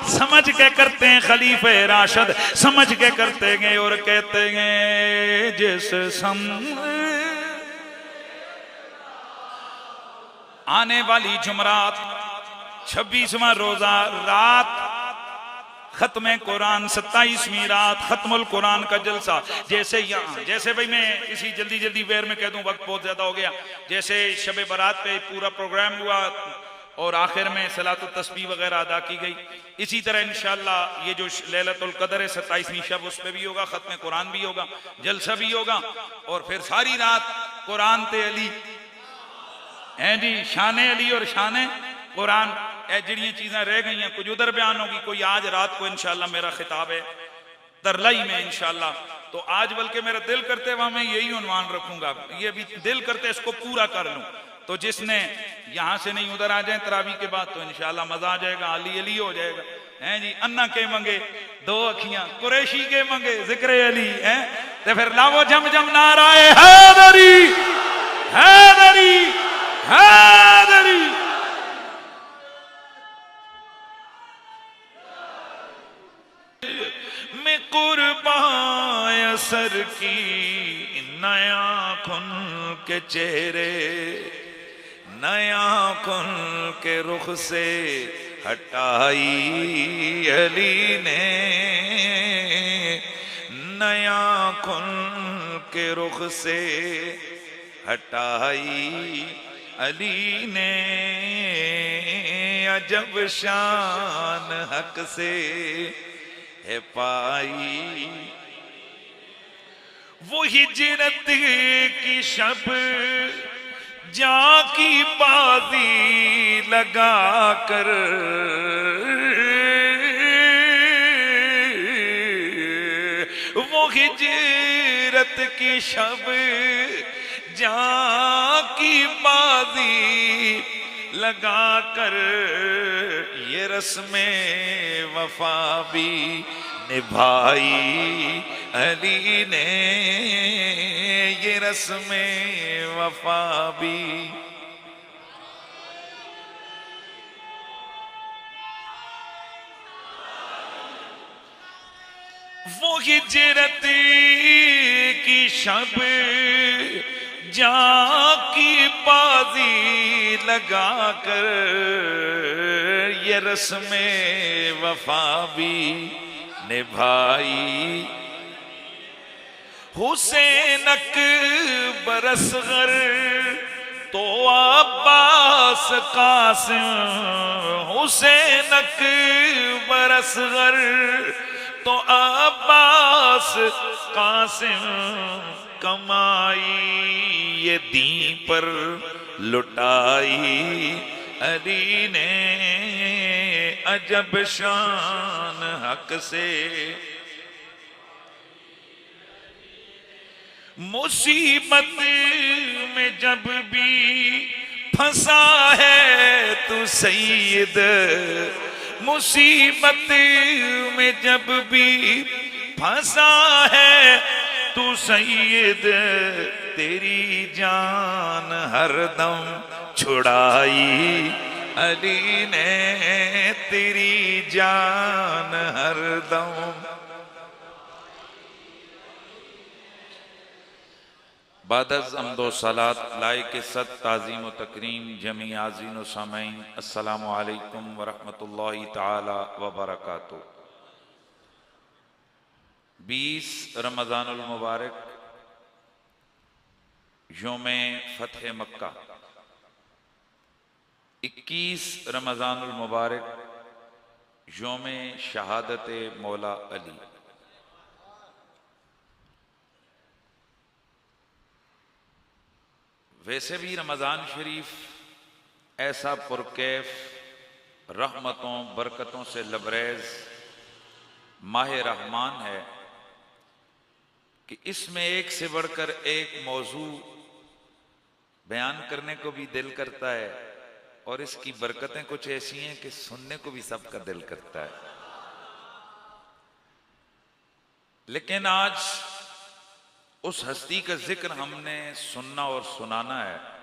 समझ के करते हैं, खलीफे राशिद समझ के करते हैं। और कहते हैं जिस आने वाली जुमरात 26वां रोजा रात खत्म कुरान 27वीं रात खत्मुल कुरान का जलसा। जैसे यहाँ जैसे भाई मैं इसी जल्दी जल्दी वेर में कह दूं, वक्त बहुत ज्यादा हो गया, जैसे शब बारात पे पूरा प्रोग्राम हुआ और आखिर में सलातुल तस्बीह वगैरह अदा की गई, इसी तरह इंशाअल्लाह ये जो लैलतुल क़द्र है 27वीं शब उस पे भी होगा, खत्म कुरान भी होगा, जलसा भी होगा, और फिर सारी रात कुरान ते अली हैं जी, शान अली और शान कुरान, जड़ियाँ चीज़ें रह गई हैं कुछ उधर बयान होगी, कोई आज रात को इंशाअल्लाह मेरा खिताब है तरलाई में इंशाअल्लाह। तो आज बल्कि मेरा दिल करते वहां मैं यही उन्वान रखूंगा, ये भी दिल करते इसको पूरा कर लूं। तो जिसने यहाँ से नहीं उधर आ जाए तरावी के बाद तो इंशाअल्लाह मजा आ जाएगा, अली अली हो जाएगा। हैं जी, अन्ना के मंगे दो अखियां, कुरैशी के मंगे जिक्र अली है, तो फिर लावो जम जम नाराए हैदरी हैदरी हैदरी। मैं कुर्बान असर की नया खुन के चेहरे, नया खुन के रुख से हटाई अली ने, नया खुन के रुख से हटाई अली ने, अजब शान हक से है पाई। वो हिजरत की शब जाकी बाजी लगा कर, वो हिजरत की शब जाकी बाजी लगा कर, ये रस्में वफा भी निभाई अली ने, ये रस्में वफा भी। वो हिजरत की शब जाकी बाजी लगा कर, ये रस्में वफा भी निभाई। हुसैन अकबर असग़र तो अब्बास कासिम, हुसैन अकबर असग़र तो अब्बास कासिम, कमाई ये दीन पर लुटाई अली ने, अजब शान हक से। मुसीबत में जब भी फंसा है तू सैयद, मुसीबत में जब भी फंसा है तू सैयद, तेरी जान हरदम छुड़ाई अली ने, तेरी जान हरदम। बादज़ अम्दो सलात लाइक सद ताज़ीम व तकरीम जमी आज़ीन व सामईन, अस्सलामु अलैकुम व रहमतुल्लाहि ताला व बरकातुहू। 20 रमज़ानुल मुबारक यौम फ़तह मक्का, 21 रमज़ानुल मुबारक यौम शहादत मौला अली। वैसे भी रमज़ान शरीफ ऐसा पुरकैफ रहमतों बरकतों से लबरेज माह रहमान है कि इसमें एक से बढ़कर एक मौजू बयान करने को भी दिल करता है और इसकी बरकतें कुछ ऐसी हैं कि सुनने को भी सबका दिल करता है। लेकिन आज उस हस्ती का जिक्र हमने सुनना और सुनाना है